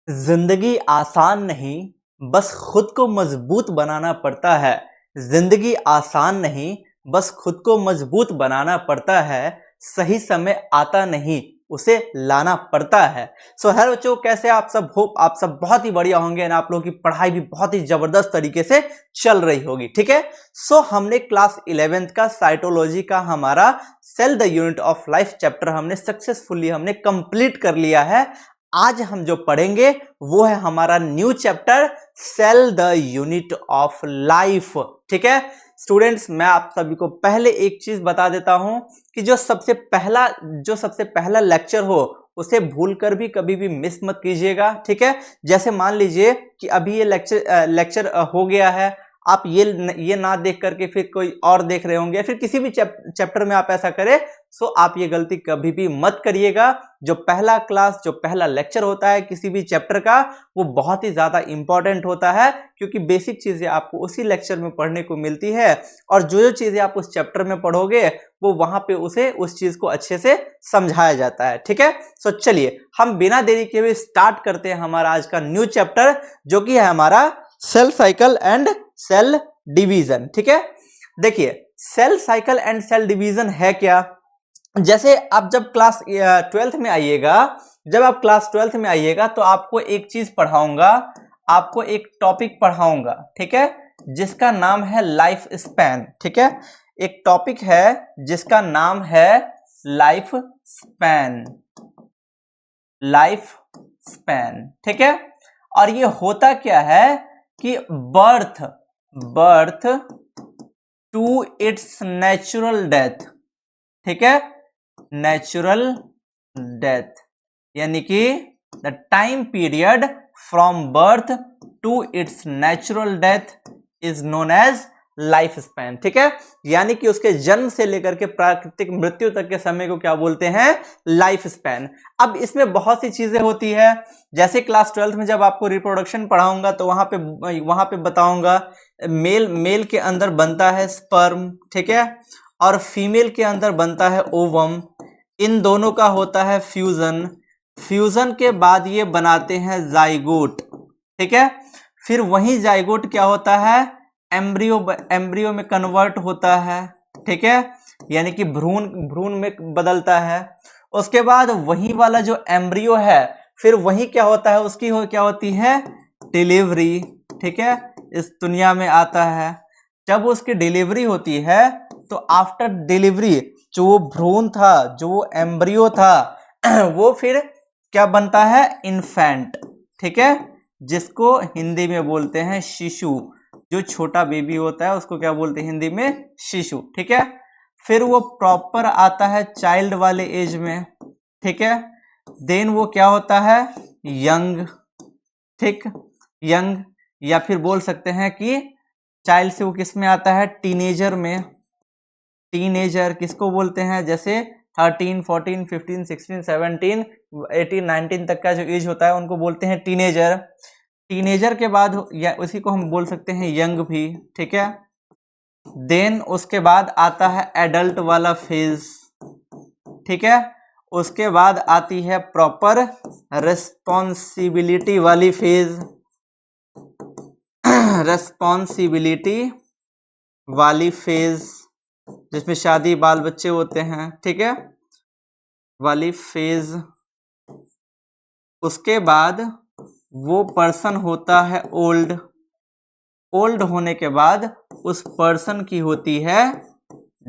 जिंदगी आसान नहीं, बस खुद को मजबूत बनाना पड़ता है। जिंदगी आसान नहीं, बस खुद को मजबूत बनाना पड़ता है। सही समय आता नहीं, उसे लाना पड़ता है। सो हेलो बच्चों, कैसे आप सब? होप आप सब बहुत ही बढ़िया होंगे और आप लोगों की पढ़ाई भी बहुत ही जबरदस्त तरीके से चल रही होगी। ठीक है। सो हमने क्लास 11th का साइटोलॉजी का हमारा cell the unit of life chapter हमने सक्सेसफुली कंप्लीट कर लिया है। आज हम जो पढ़ेंगे वो है हमारा new chapter cell the unit of life. ठीक है स्टूडेंट्स, मैं आप सभी को पहले एक चीज बता देता हूं कि जो सबसे पहला लेक्चर हो उसे भूलकर भी कभी भी मिस मत कीजिएगा। ठीक है। जैसे मान लीजिए कि अभी ये लेक्चर हो गया है, आप ये ना देख करके फिर कोई और देख रहे होंगे, फिर किसी भी चैप्टर में आप ऐसा करें, सो आप ये गलती कभी भी मत करिएगा। जो पहला लेक्चर होता है किसी भी चैप्टर का, वो बहुत ही ज्यादा इंपॉर्टेंट होता है, क्योंकि बेसिक चीजें आपको उसी लेक्चर में पढ़ने को मिलती है और जो चीजें आप उस चैप्टर में पढ़ोगे वो वहां पे उस चीज को अच्छे से समझाया जाता है। ठीक है। सो चलिए हम बिना देरी के हुए स्टार्ट करते हैं हमारा आज का न्यू चैप्टर, जो कि है हमारा cell cycle and cell division. ठीक है। देखिए, cell cycle and cell division है क्या? जैसे आप जब क्लास 12th में आइएगा तो आपको एक चीज पढ़ाऊंगा, आपको एक टॉपिक पढ़ाऊंगा। ठीक है, जिसका नाम है लाइफ स्पैन। ठीक है, एक टॉपिक है जिसका नाम है लाइफ स्पैन। Life span. ठीक है। और ये होता क्या है कि birth to its natural death. ठीक है, नेचुरल डेथ, यानी कि the time period from birth to its natural death is known as life span. ठीक है, यानी कि उसके जन्म से लेकर के प्राकृतिक मृत्यु तक के समय को क्या बोलते हैं? Life span. अब इसमें बहुत सी चीजें होती है, जैसे क्लास 12th में जब आपको रिप्रोडक्शन पढ़ाऊंगा तो वहां पे बताऊंगा मेल के अंदर बनता है स्पर्म। ठीक है, और फीमेल के अंदर बनता है ओवम। इन दोनों का होता है फ्यूजन के बाद ये बनाते हैं जाइगोट। ठीक है, फिर वही जाइगोट क्या होता है? एम्ब्रियो में कन्वर्ट होता है। ठीक है, यानी कि भ्रूण में बदलता है। उसके बाद वही वाला जो एम्ब्रियो है, फिर वही क्या होता है? क्या होती है? डिलीवरी। ठीक है, इस दुनिया में आता है। जब उसकी डिलीवरी होती है तो आफ्टर डिलीवरी जो वो भ्रूण था, जो वो एम्ब्रियो था, वो फिर क्या बनता है? इन्फेंट। ठीक है, जिसको हिंदी में बोलते हैं शिशु। जो छोटा बेबी होता है उसको क्या बोलते हैं हिंदी में? शिशु। ठीक है, फिर वो प्रॉपर आता है चाइल्ड वाले एज में। ठीक है, देन वो क्या होता है? यंग। ठीक, यंग, या फिर बोल सकते हैं कि चाइल्ड से वो किस में आता है? टीनेजर में। टीनेजर किसको बोलते हैं? जैसे 13, 14, 15, 16, 17, 18, 19 तक का जो एज होता है उनको बोलते हैं टीनेजर। टीनेजर के बाद या उसी को हम बोल सकते हैं यंग भी। ठीक है, देन उसके बाद आता है एडल्ट वाला फेज। ठीक है, उसके बाद आती है प्रॉपर रिस्पॉन्सिबिलिटी वाली फेज। रिस्पॉन्सिबिलिटी वाली फेज जिसमें शादी बाल बच्चे होते हैं। ठीक है, वाली फेज। उसके बाद वो पर्सन होता है ओल्ड होने के बाद उस पर्सन की होती है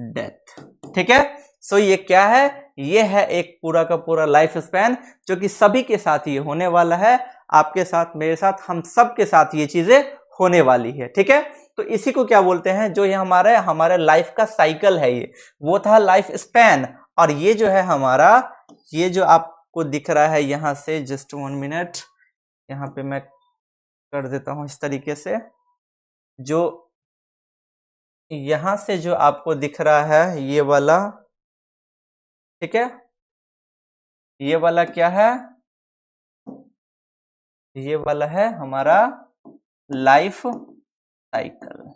डेथ। ठीक है, सो ये क्या है? ये है एक पूरा का पूरा लाइफ स्पैन, जो कि सभी के साथ ये होने वाला है। आपके साथ, मेरे साथ, हम सब के साथ ये चीजें होने वाली है। ठीक है, तो इसी को क्या बोलते हैं? जो ये हमारे लाइफ का साइकिल है, ये वो था लाइफ स्पैन। और ये जो है हमारा, ये जो आपको दिख रहा है यहां से, जस्ट 1 मिनट, यहाँ पे मैं कर देता हूं इस तरीके से। जो यहां से जो आपको दिख रहा है ये वाला, ठीक है, ये वाला क्या है? ये वाला है हमारा लाइफ साइकिल।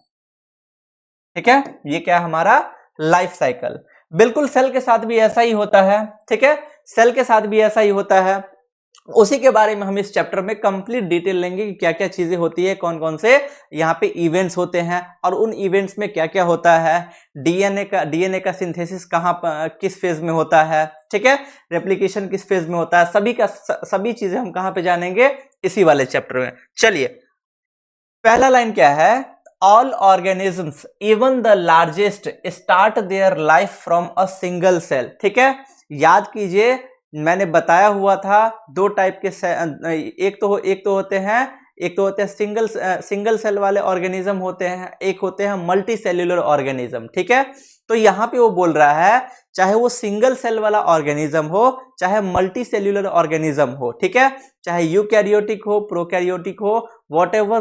ठीक है, ये क्या है? हमारा लाइफ साइकिल। बिल्कुल सेल के साथ भी ऐसा ही होता है। ठीक है, सेल के साथ भी ऐसा ही होता है। उसी के बारे में हम इस चैप्टर में कंप्लीट डिटेल लेंगे कि क्या क्या चीजें होती है, कौन कौन से यहाँ पे इवेंट्स होते हैं और उन इवेंट्स में क्या क्या होता है, डीएनए का सिंथेसिस कहाँ किस फेज में होता है, ठीक है, रेप्लिकेशन किस फेज में होता है, सभी चीजें हम कहाँ पे जानेंगे, इसी वाले चैप्टर में। चलिए, पहला लाइन क्या है, all organisms even the largest start their life from a single cell. ठीक है, याद कीजिए मैंने बताया हुआ था दो टाइप के एक तो होते हैं सिंगल सेल वाले ऑर्गेनिज्म होते हैं, एक होते हैं मल्टी सेल्यूलर ऑर्गेनिज्म। ठीक है, तो यहां पे वो बोल रहा है चाहे वो सिंगल सेल वाला ऑर्गेनिज्म हो चाहे मल्टी सेल्यूलर ऑर्गेनिज्म हो, ठीक है, चाहे यूकैरियोटिक हो प्रोकैरियोटिक हो व्हाटएवर,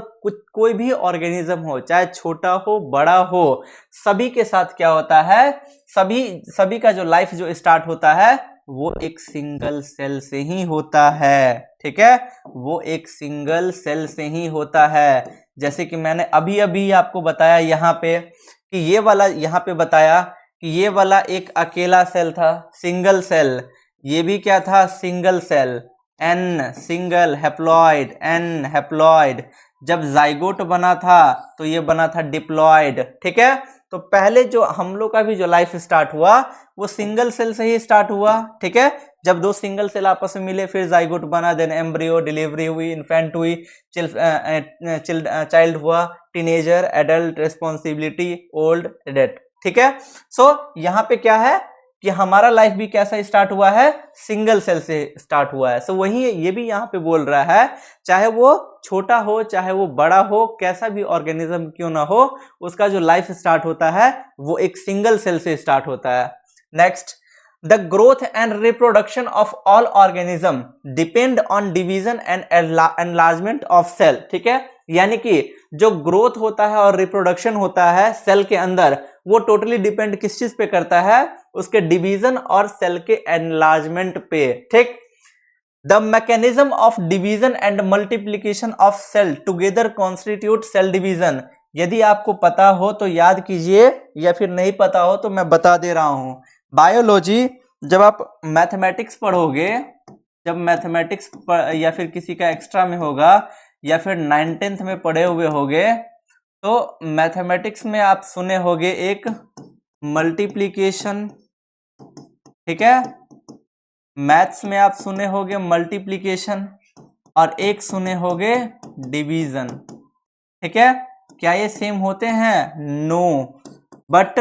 कोई भी ऑर्गेनिज्म हो चाहे छोटा हो बड़ा हो, सभी के साथ क्या होता है, सभी का जो लाइफ जो स्टार्ट होता है वो एक सिंगल सेल से ही होता है। ठीक है, वो एक सिंगल सेल से ही होता है। जैसे कि मैंने अभी अभी आपको बताया यहाँ पे कि ये वाला, यहाँ पे बताया कि ये वाला एक अकेला सेल था सिंगल सेल, ये भी क्या था single cell, n single haploid, n haploid. जब जाइगोट बना था तो ये बना था डिप्लॉइड। ठीक है, तो पहले जो हम लोग का भी जो लाइफ स्टार्ट हुआ वो सिंगल सेल से ही स्टार्ट हुआ। ठीक है, जब दो सिंगल सेल आपस में मिले फिर जाइगोट बना, देन एम्ब्रियो, डिलीवरी हुई, इन्फेंट हुई, चाइल्ड हुआ, teenager, adult, responsibility, old, death. ठीक है, सो यहाँ पे क्या है कि हमारा लाइफ भी कैसा स्टार्ट हुआ है, सिंगल सेल से स्टार्ट हुआ है। सो वही ये भी यहाँ पे बोल रहा है चाहे वो छोटा हो चाहे वो बड़ा हो, कैसा भी ऑर्गेनिज्म क्यों ना हो, उसका जो लाइफ स्टार्ट होता है वो एक सिंगल सेल से स्टार्ट होता है। Next, the growth and reproduction of all organism depend on division and enlargement of cell. ठीक है, यानी कि जो ग्रोथ होता है और रिप्रोडक्शन होता है सेल के अंदर वो टोटली डिपेंड किस चीज पे करता है, उसके डिवीजन और सेल के एनलार्जमेंट पे। ठीक, the mechanism of division and multiplication of cell together constitute cell division. यदि आपको पता हो तो याद कीजिए या फिर नहीं पता हो तो मैं बता दे रहा हूं। बायोलॉजी जब आप मैथमेटिक्स पढ़ोगे, जब मैथमेटिक्स या फिर किसी का एक्स्ट्रा में होगा या फिर 9th में पढ़े हुए होगे तो मैथमेटिक्स में आप सुने होगे एक मल्टीप्लिकेशन। ठीक है, मैथ्स में आप सुने होगे मल्टीप्लिकेशन और एक सुने होगे डिवीजन। ठीक है, क्या ये सेम होते हैं? नो, बट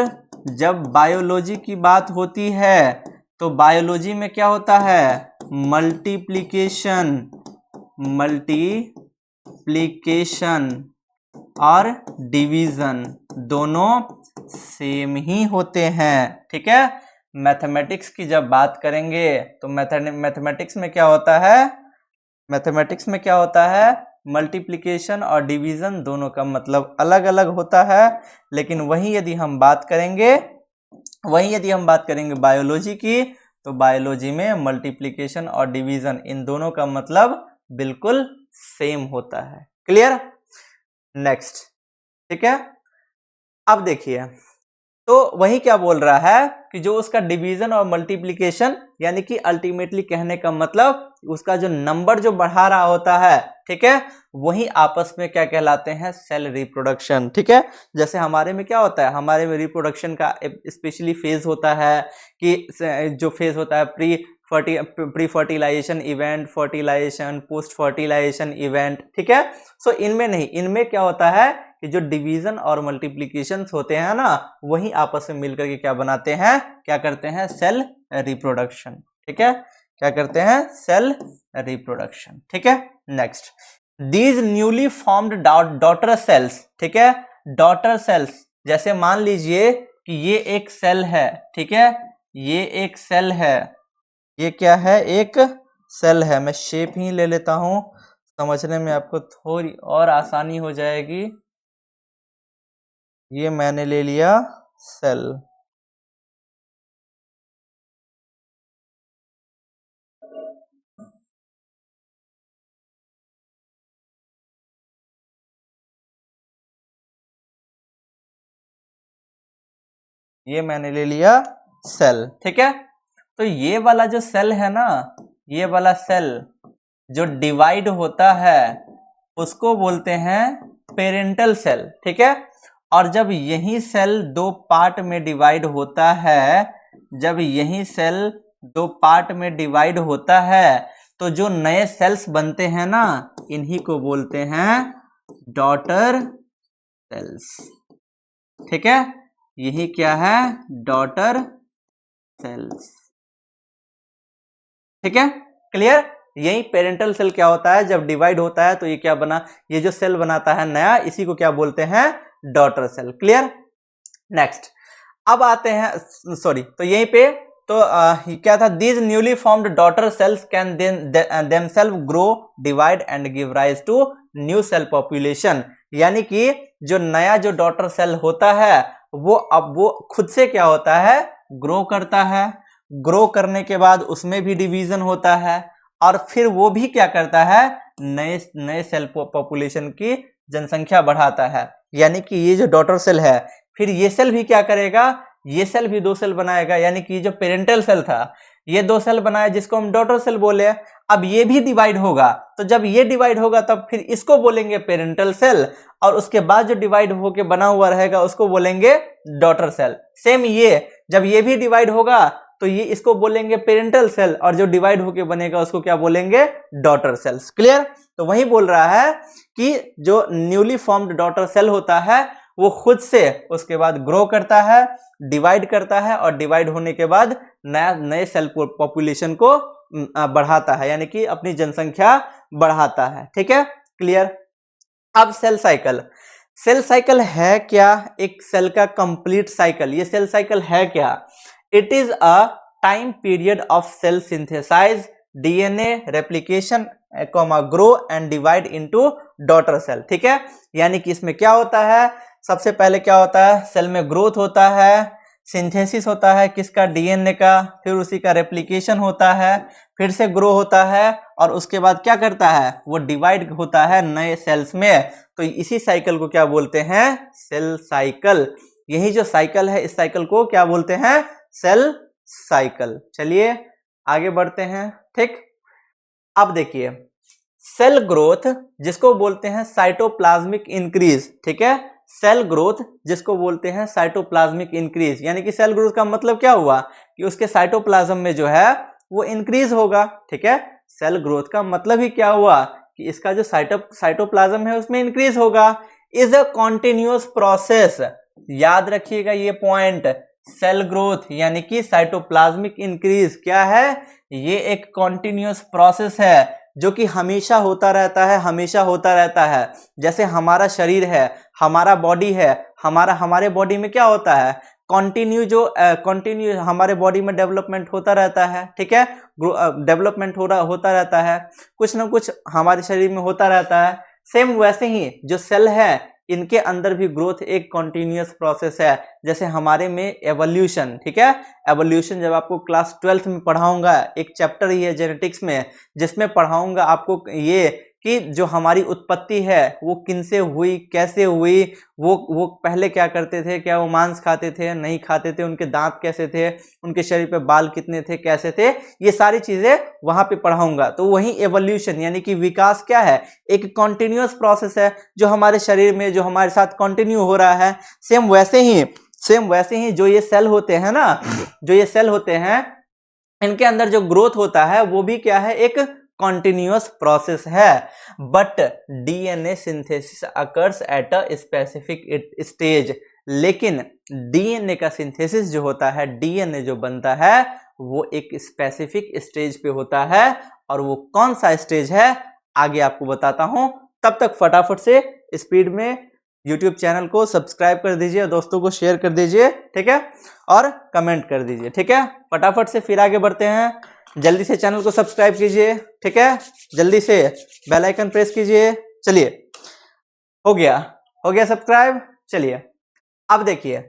जब बायोलॉजी की बात होती है तो बायोलॉजी में क्या होता है, मल्टीप्लिकेशन और डिवीजन दोनों सेम ही होते हैं। ठीक है, मैथमेटिक्स की जब बात करेंगे तो मैथमेटिक्स में क्या होता है, मैथमेटिक्स में क्या होता है, मल्टीप्लिकेशन और डिवीजन दोनों का मतलब अलग अलग होता है। लेकिन वहीं यदि हम बात करेंगे बायोलॉजी की तो बायोलॉजी में मल्टीप्लिकेशन और डिवीजन इन दोनों का मतलब बिल्कुल सेम होता है। क्लियर? नेक्स्ट, ठीक है, अब देखिए तो वही क्या बोल रहा है कि जो उसका डिवीजन और मल्टीप्लिकेशन यानी कि अल्टीमेटली कहने का मतलब उसका जो नंबर जो बढ़ा रहा होता है, ठीक है, वही आपस में क्या कहलाते हैं, सेल रिप्रोडक्शन। ठीक है, जैसे हमारे में क्या होता है, हमारे में रिप्रोडक्शन का स्पेशली फेज होता है कि जो फेज होता है pre fertilization event, fertilization, post fertilization event. ठीक है, सो इनमें नहीं, इनमें क्या होता है कि जो डिवीजन और मल्टीप्लिकेशन होते हैं ना वही आपस में मिलकर के क्या बनाते हैं, क्या करते हैं, सेल रिप्रोडक्शन। ठीक है, क्या करते हैं, सेल रिप्रोडक्शन। ठीक है, next, these newly formed daughter cells. ठीक है, डॉटर सेल्स जैसे मान लीजिए कि ये एक सेल है। ठीक है, ये एक सेल है, ये क्या है, एक सेल है। मैं शेप ही ले लेता हूं, समझने में आपको थोड़ी और आसानी हो जाएगी। ये मैंने ले लिया सेल। ये मैंने ले लिया सेल। ठीक है, तो ये वाला जो सेल है ना, ये वाला सेल जो डिवाइड होता है उसको बोलते हैं पेरेंटल सेल, ठीक है। और जब यही सेल दो पार्ट में डिवाइड होता है, जब यही सेल दो पार्ट में डिवाइड होता है तो जो नए सेल्स बनते हैं ना, इन्हीं को बोलते हैं डॉटर सेल्स, ठीक है। यही क्या है, डॉटर सेल्स, ठीक है, क्लियर। यही पेरेंटल सेल क्या होता है, जब डिवाइड होता है तो ये क्या बना, ये जो सेल बनाता है नया, इसी को क्या बोलते हैं, डॉटर सेल, क्लियर। नेक्स्ट अब आते हैं, सॉरी, तो यहीं पे तो क्या था, these newly formed daughter cells can themselves grow, divide and give rise to new cell population. यानी कि जो नया जो डॉटर सेल होता है वो अब वो खुद से क्या होता है, ग्रो करता है। ग्रो करने के बाद उसमें भी डिवीजन होता है और फिर वो भी क्या करता है, नए नए सेल पॉपुलेशन की जनसंख्या बढ़ाता है। यानी कि ये जो डॉटर सेल है, फिर ये सेल भी क्या करेगा, ये सेल भी दो सेल बनाएगा। यानी कि जो पेरेंटल सेल था ये दो सेल बनाया जिसको हम डॉटर सेल बोले। अब ये भी डिवाइड होगा, तो जब ये डिवाइड होगा तब फिर इसको बोलेंगे पेरेंटल सेल, और उसके बाद जो डिवाइड होके बना हुआ रहेगा उसको बोलेंगे डॉटर सेल। सेम ये जब ये भी डिवाइड होगा तो ये इसको बोलेंगे पेरेंटल सेल, और जो डिवाइड होके बनेगा उसको क्या बोलेंगे, डॉटर सेल्स, क्लियर। तो वही बोल रहा है कि जो न्यूली फॉर्म्ड डॉटर सेल होता है वो खुद से उसके बाद ग्रो करता है, डिवाइड करता है, और डिवाइड होने के बाद नए सेल पॉपुलेशन को बढ़ाता है, यानी कि अपनी जनसंख्या बढ़ाता है, ठीक है, क्लियर। अब सेल साइकिल, सेल साइकिल है क्या, एक सेल का कंप्लीट साइकिल। ये सेल साइकिल है क्या, it is a time period of cell synthesize, DNA replication, grow and divide into daughter cell, ठीक है। यानी कि इसमें क्या होता है, सबसे पहले क्या होता है, सेल में ग्रोथ होता है, सिंथेसिस होता है किसका, डीएनए का, फिर उसी का रेप्लिकेशन होता है, फिर से ग्रो होता है, और उसके बाद क्या करता है, वो डिवाइड होता है नए सेल्स में। तो इसी साइकिल को क्या बोलते हैं, सेल साइकिल। यही जो साइकिल है इस साइकिल को क्या बोलते हैं, सेल साइकिल। चलिए आगे बढ़ते हैं, ठीक। अब देखिए सेल ग्रोथ जिसको बोलते हैं साइटोप्लाज्मिक इंक्रीज, ठीक है। सेल ग्रोथ जिसको बोलते हैं साइटोप्लाज्मिक इंक्रीज, यानी कि सेल ग्रोथ का मतलब क्या हुआ कि उसके साइटोप्लाज्म में जो है वो इंक्रीज होगा, ठीक है। सेल ग्रोथ का मतलब ही क्या हुआ कि इसका जो साइटोप्लाज्म है उसमें इंक्रीज होगा। इज अ कॉन्टिन्यूअस प्रोसेस, याद रखिएगा ये पॉइंट, सेल ग्रोथ यानी कि साइटोप्लाज्मिक इंक्रीज क्या है, ये एक कॉन्टिन्यूअस प्रोसेस है जो कि हमेशा होता रहता है, हमेशा होता रहता है। जैसे हमारा शरीर है, हमारा बॉडी है, हमारे बॉडी में क्या होता है, कंटिन्यू हमारे बॉडी में डेवलपमेंट होता रहता है, ठीक है। डेवलपमेंट होता रहता है, कुछ ना कुछ हमारे शरीर में होता रहता है। सेम वैसे ही जो सेल है इनके अंदर भी ग्रोथ एक कॉन्टिन्यूअस प्रोसेस है। जैसे हमारे में एवोल्यूशन, ठीक है। एवोल्यूशन जब आपको क्लास 12th में पढ़ाऊंगा, एक चैप्टर ही है जेनेटिक्स में जिसमें पढ़ाऊंगा आपको ये कि जो हमारी उत्पत्ति है वो किनसे हुई, कैसे हुई, वो पहले क्या करते थे, क्या वो मांस खाते थे, नहीं खाते थे, उनके दांत कैसे थे, उनके शरीर पे बाल कितने थे, कैसे थे, ये सारी चीजें वहां पे पढ़ाऊंगा। तो वही एवोल्यूशन यानी कि विकास क्या है, एक कॉन्टिन्यूअस प्रोसेस है जो हमारे शरीर में, जो हमारे साथ कंटिन्यू हो रहा है। सेम वैसे ही जो ये सेल होते हैं ना, जो ये सेल होते हैं इनके अंदर जो ग्रोथ होता है वो भी क्या है, एक कॉन्टिन्यूअस प्रोसेस है। But DNA synthesis occurs at a specific stage, लेकिन डीएनए का सिंथेसिस जो होता है, डीएनए जो बनता है वो एक स्पेसिफिक स्टेज पे होता है, और वो कौन सा स्टेज है आगे आपको बताता हूं। तब तक फटाफट से स्पीड में YouTube चैनल को सब्सक्राइब कर दीजिए, दोस्तों को शेयर कर दीजिए, ठीक है, और कमेंट कर दीजिए, ठीक है। फटाफट से फिर आगे बढ़ते हैं, जल्दी से चैनल को सब्सक्राइब कीजिए, ठीक है, जल्दी से बेल आइकन प्रेस कीजिए। चलिए हो गया सब्सक्राइब। चलिए अब देखिए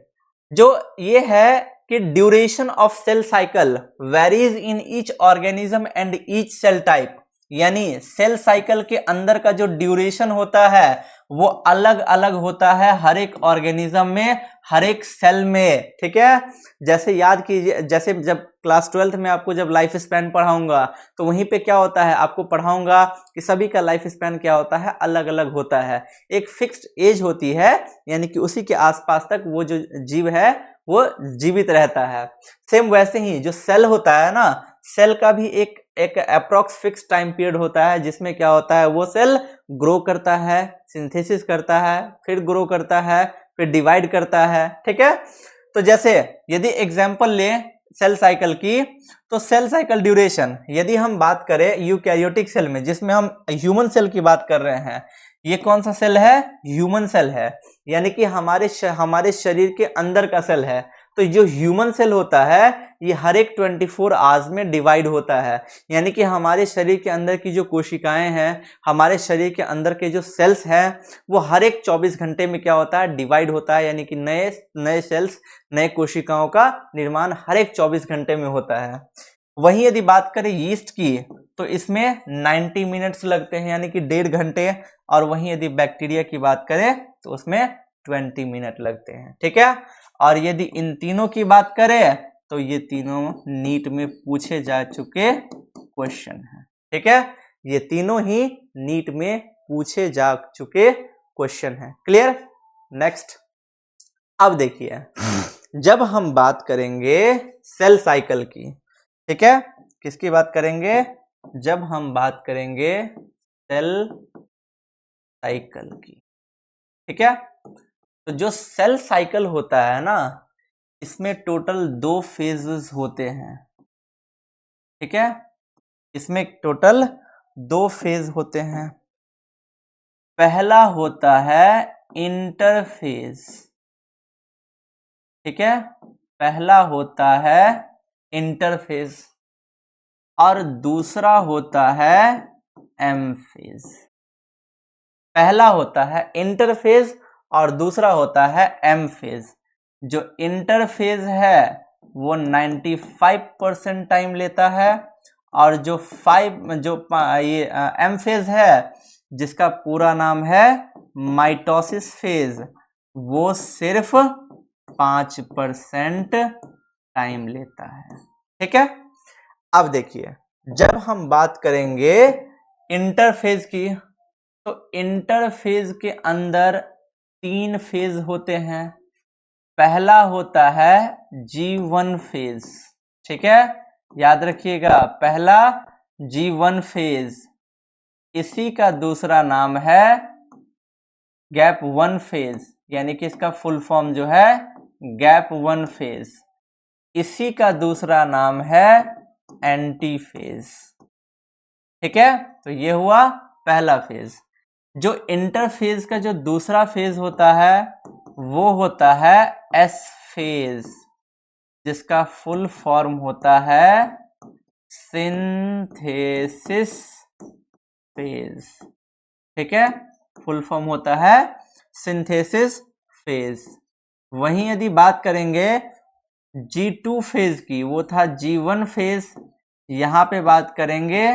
जो ये है कि duration of cell cycle varies in each organism and each cell type, यानी सेल साइकिल के अंदर का जो ड्यूरेशन होता है वो अलग अलग होता है हर एक ऑर्गेनिज्म में, हर एक सेल में, ठीक है। जैसे याद कीजिए, जैसे जब क्लास 12th में आपको जब लाइफ स्पैन पढ़ाऊंगा तो वहीं पे क्या होता है, आपको पढ़ाऊंगा कि सभी का लाइफ स्पैन क्या होता है, अलग अलग होता है। एक फिक्स्ड एज होती है, यानी कि उसी के आसपास तक वो जो जीव है वो जीवित रहता है। सेम वैसे ही जो सेल होता है ना, सेल का भी एक अप्रोक्स फिक्स टाइम पीरियड होता है, जिसमें क्या होता है, वो सेल ग्रो करता है, सिंथेसिस करता है, फिर ग्रो करता है, फिर डिवाइड करता है, ठीक है। तो जैसे यदि एग्जांपल ले सेल साइकिल की, तो सेल साइकिल ड्यूरेशन यदि हम बात करें यूकैरियोटिक सेल में, जिसमें हम ह्यूमन सेल की बात कर रहे हैं, ये कौन सा सेल है, ह्यूमन सेल है, यानी कि हमारे शरीर के अंदर का सेल है। तो जो ह्यूमन सेल होता है ये हर एक 24 आवर्स में डिवाइड होता है, यानी कि हमारे शरीर के अंदर की जो कोशिकाएं हैं, हमारे शरीर के अंदर के जो सेल्स हैं, वो हर एक 24 घंटे में क्या होता है, डिवाइड होता है, यानी कि नए नए सेल्स, नए कोशिकाओं का निर्माण हर एक 24 घंटे में होता है। वहीं यदि बात करें यीस्ट की, तो इसमें 90 मिनट्स लगते हैं, यानी कि 1.5 घंटे, और वहीं यदि बैक्टीरिया की बात करें तो उसमें 20 मिनट लगते हैं, ठीक है। और यदि इन तीनों की बात करें तो ये तीनों नीट में पूछे जा चुके क्वेश्चन हैं, ठीक है। ये तीनों ही नीट में पूछे जा चुके क्वेश्चन हैं। क्लियर? नेक्स्ट, अब देखिए, जब हम बात करेंगे सेल साइकिल की, ठीक है, किसकी बात करेंगे, जब हम बात करेंगे सेल साइकिल की, ठीक है। तो जो सेल साइकिल होता है ना, इसमें टोटल 2 फेजेस होते हैं, ठीक है। इसमें टोटल 2 फेज होते हैं। पहला होता है इंटरफेज, ठीक है, पहला होता है इंटरफेज, और दूसरा होता है एम फेज। पहला होता है इंटरफेज और दूसरा होता है एम फेज। जो इंटरफेज है वो 95% टाइम लेता है, और जो ये एम फेज है, जिसका पूरा नाम है माइटोसिस फेज, वो सिर्फ 5% टाइम लेता है, ठीक है। अब देखिए, जब हम बात करेंगे इंटरफेज की, तो इंटरफेज के अंदर 3 फेज होते हैं। पहला होता है G1 फेज, ठीक है, याद रखिएगा, पहला G1 फेज। इसी का दूसरा नाम है गैप 1 फेज, यानी कि इसका फुल फॉर्म जो है गैप 1 फेज। इसी का दूसरा नाम है एंटी फेज, ठीक है। तो ये हुआ पहला फेज। जो इंटरफेज का जो दूसरा फेज होता है वो होता है एस फेज, जिसका फुल फॉर्म होता है सिंथेसिस फेज, ठीक है, फुल फॉर्म होता है सिंथेसिस फेज। वहीं यदि बात करेंगे G2 फेज की, वो था G1 फेज, यहां पे बात करेंगे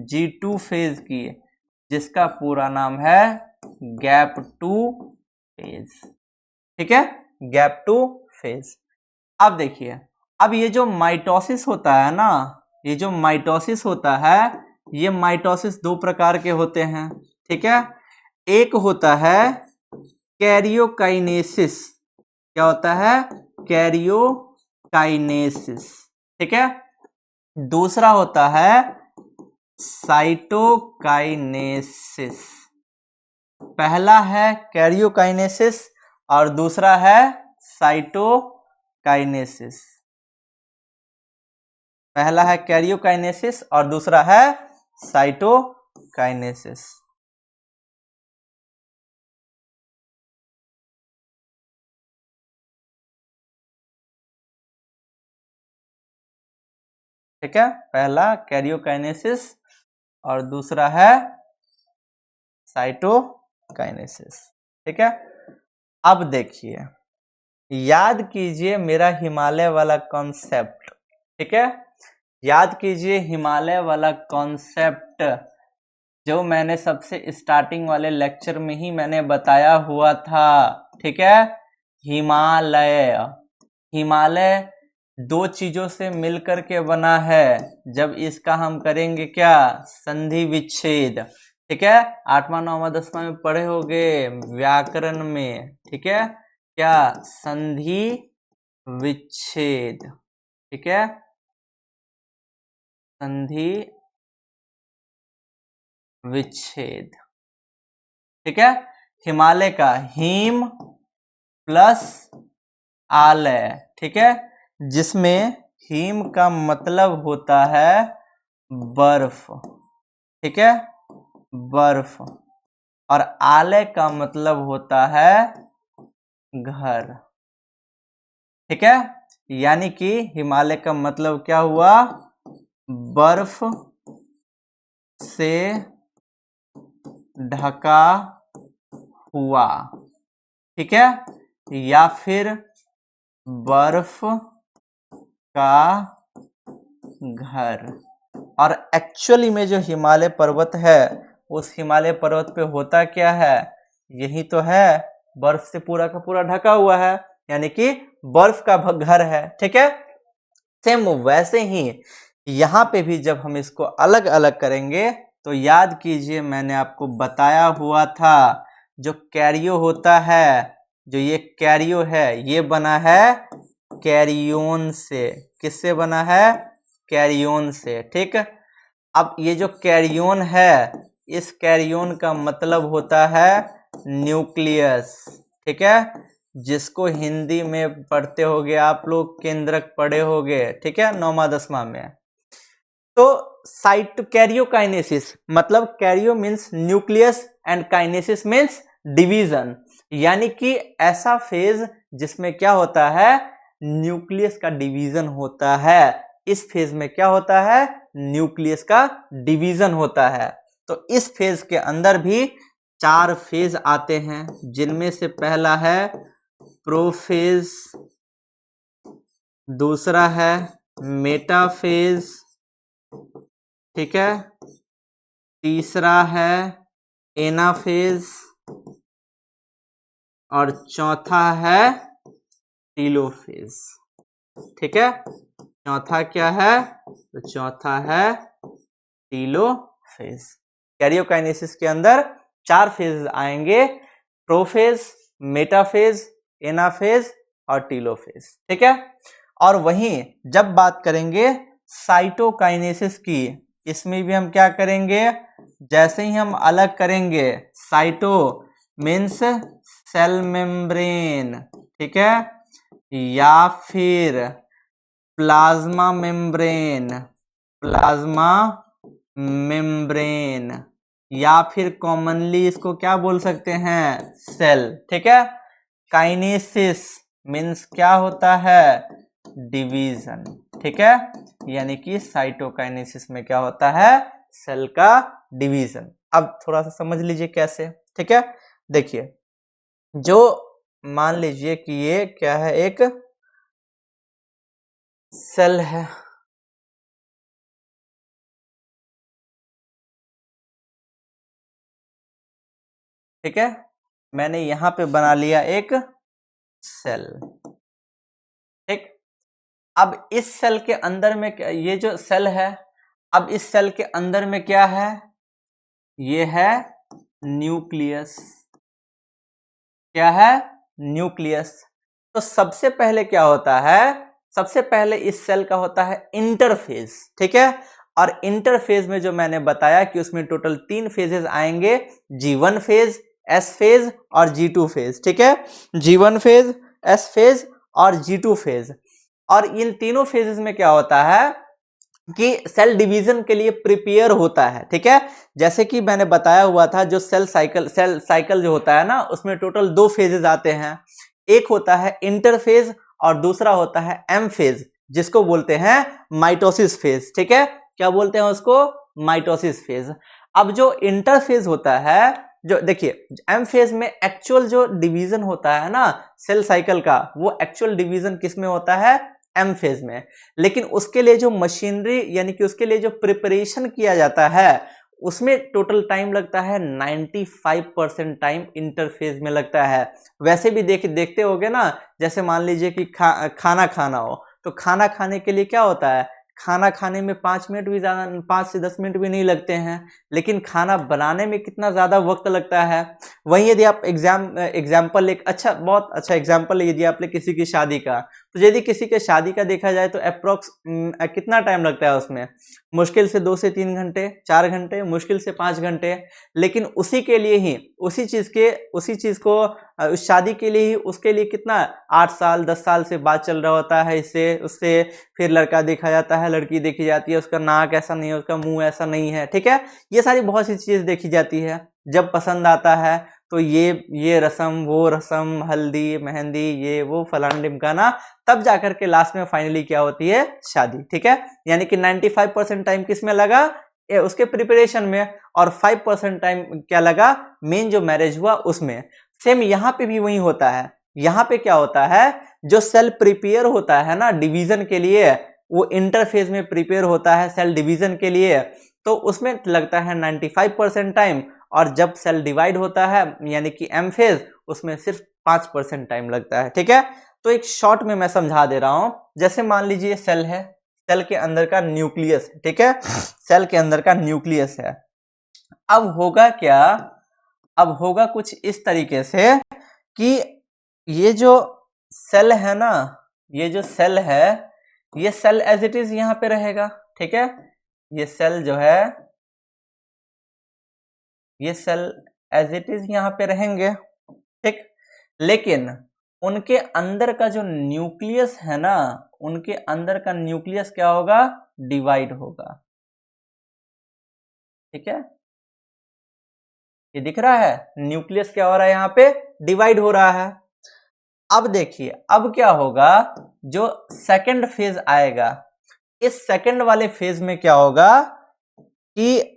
G2 फेज की, जिसका पूरा नाम है गैप 2 फेज, ठीक है, गैप 2 फेज। अब देखिए, अब ये जो माइटोसिस होता है ना, ये जो माइटोसिस होता है, ये माइटोसिस 2 प्रकार के होते हैं, ठीक है। एक होता है कैरियोकाइनेसिस, क्या होता है, कैरियोकाइनेसिस, ठीक है। दूसरा होता है साइटोकाइनेसिस। पहला है कैरियोकाइनेसिस और दूसरा है साइटोकाइनेसिस। पहला है कैरियोकाइनेसिस और दूसरा है साइटोकाइनेसिस। ठीक है, पहला कैरियोकाइनेसिस और दूसरा है साइटोकाइनेसिस, ठीक है। अब देखिए, याद कीजिए मेरा हिमालय वाला कॉन्सेप्ट, ठीक है, याद कीजिए हिमालय वाला कॉन्सेप्ट जो मैंने सबसे स्टार्टिंग वाले लेक्चर में ही मैंने बताया हुआ था, ठीक है। हिमालय, हिमालय दो चीजों से मिलकर के बना है। जब इसका हम करेंगे क्या, संधि विच्छेद, ठीक है। 8वां 9वां 10वां में पढ़े होंगे व्याकरण में, ठीक है, क्या, संधि विच्छेद, ठीक है, संधि विच्छेद, ठीक है। हिमालय का हिम प्लस आलय, ठीक है, जिसमें हिम का मतलब होता है बर्फ, ठीक है, बर्फ, और आलय का मतलब होता है घर, ठीक है। यानी कि हिमालय का मतलब क्या हुआ, बर्फ से ढका हुआ, ठीक है, या फिर बर्फ का घर। और एक्चुअली में जो हिमालय पर्वत है, उस हिमालय पर्वत पे होता क्या है, यही तो है, बर्फ से पूरा का पूरा ढका हुआ है, यानी कि बर्फ का घर है, ठीक है। सेम वैसे ही यहाँ पे भी जब हम इसको अलग अलग करेंगे तो याद कीजिए मैंने आपको बताया हुआ था, जो कैरियो होता है, जो ये कैरियो है, ये बना है कैरियोन से। किससे बना है, कैरियोन से, ठीक। अब ये जो कैरियोन है, इस कैरियोन का मतलब होता है न्यूक्लियस, ठीक है, जिसको हिंदी में पढ़ते होगे आप लोग, केंद्रक पढ़े होगे, ठीक है, 9वां 10वां में। तो साइटोकैरियोकाइनेसिस मतलब Cairo means nucleus and kinesis means division, यानी कि ऐसा फेज जिसमें क्या होता है, न्यूक्लियस का डिवीजन होता है। इस फेज में क्या होता है, न्यूक्लियस का डिवीजन होता है। तो इस फेज के अंदर भी 4 फेज आते हैं, जिनमें से पहला है प्रोफेज, दूसरा है मेटाफेज, ठीक है, तीसरा है एनाफेज, और चौथा है टीलोफेज, ठीक है। चौथा क्या है, तो चौथा है टीलोफेज। कैरियोकाइनेसिस के अंदर 4 फेज आएंगे, प्रोफेज, मेटाफेज, एनाफेज और टीलोफेज, ठीक है। और वहीं जब बात करेंगे साइटोकाइनेसिस की, इसमें भी हम क्या करेंगे, जैसे ही हम अलग करेंगे, साइटो मीन्स सेल मेम्ब्रेन, ठीक है, या फिर प्लाज्मा मेम्ब्रेन, प्लाज्मा मेम्ब्रेन, या फिर कॉमनली इसको क्या बोल सकते हैं, सेल, ठीक है। काइनेसिस मीन्स क्या होता है, डिवीजन, ठीक है, यानी कि साइटोकाइनेसिस में क्या होता है, सेल का डिवीजन। अब थोड़ा सा समझ लीजिए कैसे, ठीक है। देखिए, जो मान लीजिए कि ये क्या है, एक सेल है, ठीक है, मैंने यहां पे बना लिया एक सेल, ठीक। अब इस सेल के अंदर में ये जो सेल है, अब इस सेल के अंदर में क्या है, ये है न्यूक्लियस, क्या है, न्यूक्लियस। तो सबसे पहले क्या होता है, सबसे पहले इस सेल का होता है इंटरफेज, ठीक है। और इंटरफेज में जो मैंने बताया कि उसमें टोटल 3 फेजेस आएंगे, G1 फेज, S फेज और G2 फेज, ठीक है। G1 फेज, S फेज और G2 फेज। और इन तीनों फेजेस में क्या होता है कि सेल डिवीजन के लिए प्रिपेयर होता है, ठीक है। जैसे कि मैंने बताया हुआ था, जो सेल साइकिल जो होता है ना, उसमें टोटल 2 फेजेस आते हैं। एक होता है इंटरफेज और दूसरा होता है एम फेज, जिसको बोलते हैं माइटोसिस फेज, ठीक है। क्या बोलते हैं उसको, माइटोसिस फेज। अब जो इंटरफेज होता है, जो देखिए एम फेज में एक्चुअल जो डिवीजन होता है ना सेल साइकिल का, वो एक्चुअल डिवीजन किस में होता है, एम फेज में। लेकिन उसके लिए जो मशीनरी यानी कि उसके लिए जो प्रिपरेशन किया जाता है, उसमें टोटल टाइम लगता है 95% टाइम इंटरफेज में लगता है। वैसे भी देखते होगे ना, जैसे मान लीजिए कि खाना खाना हो, तो खाना खाने के लिए क्या होता है, खाना खाने में 5 मिनट भी ज्यादा, 5 से 10 मिनट भी नहीं लगते हैं, लेकिन खाना बनाने में कितना ज्यादा वक्त लगता है। वहीं यदि आप एग्जाम्पल एक बहुत अच्छा एग्जाम्पल यदि आप ले किसी की शादी का, तो यदि किसी के शादी का देखा जाए तो अप्रोक्स कितना टाइम लगता है उसमें, मुश्किल से 2 से 3 घंटे, 4 घंटे, मुश्किल से 5 घंटे। लेकिन उसी के लिए ही उसी चीज को उस शादी के लिए ही उसके लिए कितना 8 साल 10 साल से बात चल रहा होता है, इससे उससे फिर लड़का देखा जाता है, लड़की देखी जाती है, उसका नाक ऐसा नहीं है, उसका मुंह ऐसा नहीं है, ठीक है, ये सारी बहुत सी चीज देखी जाती है। जब पसंद आता है तो ये रस्म वो रस्म, हल्दी मेहंदी ये वो फलाना ढिमकाना, तब जाकर के लास्ट में फाइनली क्या होती है, शादी, ठीक है। यानी कि 95% टाइम किस में लगा, उसके प्रिपरेशन में, और 5% टाइम क्या लगा, मेन जो मैरिज हुआ उसमें। सेम यहाँ पे भी वही होता है। यहाँ पे क्या होता है, जो सेल प्रिपेयर होता है ना डिवीजन के लिए, वो इंटरफेज में प्रिपेयर होता है सेल डिवीजन के लिए, तो उसमें लगता है 95% टाइम, और जब सेल डिवाइड होता है यानी कि एम फेज, उसमें सिर्फ 5% टाइम लगता है, ठीक है। तो एक शॉर्ट में मैं समझा दे रहा हूं, जैसे मान लीजिए सेल है, सेल के अंदर का न्यूक्लियस है, ठीक है, सेल के अंदर का न्यूक्लियस है। अब होगा क्या, अब होगा कुछ इस तरीके से कि ये जो सेल है ना, ये जो सेल है, ये सेल एज इट इज यहां पे रहेगा, ठीक है, ये सेल जो है, ये सेल एज इट इज यहां पे रहेंगे, ठीक। लेकिन उनके अंदर का जो न्यूक्लियस है ना, उनके अंदर का न्यूक्लियस क्या होगा, डिवाइड होगा, ठीक है। ये दिख रहा है, न्यूक्लियस क्या हो रहा है, यहां पे डिवाइड हो रहा है। अब देखिए अब क्या होगा, जो सेकंड फेज आएगा, इस सेकंड वाले फेज में क्या होगा कि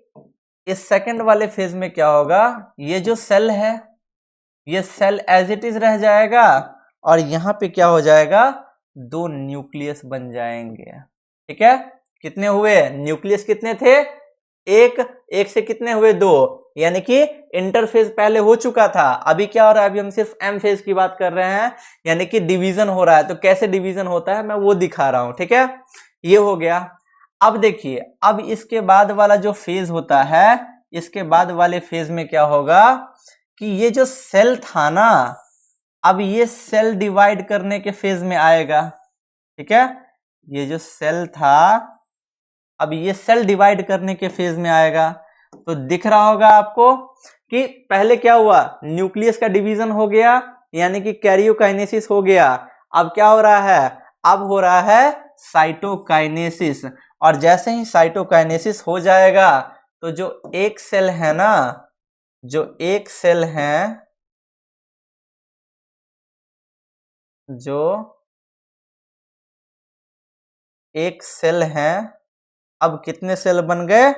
इस सेकंड वाले फेज में क्या होगा, ये जो सेल है, ये सेल एज इट इज रह जाएगा, और यहां पे क्या हो जाएगा, दो न्यूक्लियस बन जाएंगे, ठीक है। कितने हुए न्यूक्लियस, कितने थे, एक, एक से कितने हुए, दो, यानी कि इंटरफेज पहले हो चुका था, अभी क्या हो रहा है, अभी हम सिर्फ एम फेज की बात कर रहे हैं, यानी कि डिवीजन हो रहा है। तो कैसे डिवीजन होता है मैं वो दिखा रहा हूं, ठीक है, ये हो गया। अब देखिए, अब इसके बाद वाला जो फेज होता है, इसके बाद वाले फेज में क्या होगा कि ये जो सेल था ना, अब ये सेल डिवाइड करने के फेज में आएगा, ठीक है, ये जो सेल था, अब ये सेल डिवाइड करने के फेज में आएगा। तो दिख रहा होगा आपको कि पहले क्या हुआ, न्यूक्लियस का डिवीजन हो गया, यानी कि कैरियोकाइनेसिस हो गया। अब क्या हो रहा है, अब हो रहा है साइटोकाइनेसिस, और जैसे ही साइटोकाइनेसिस हो जाएगा, तो जो एक सेल है ना, जो एक सेल है, जो एक सेल है, अब कितने सेल बन गए,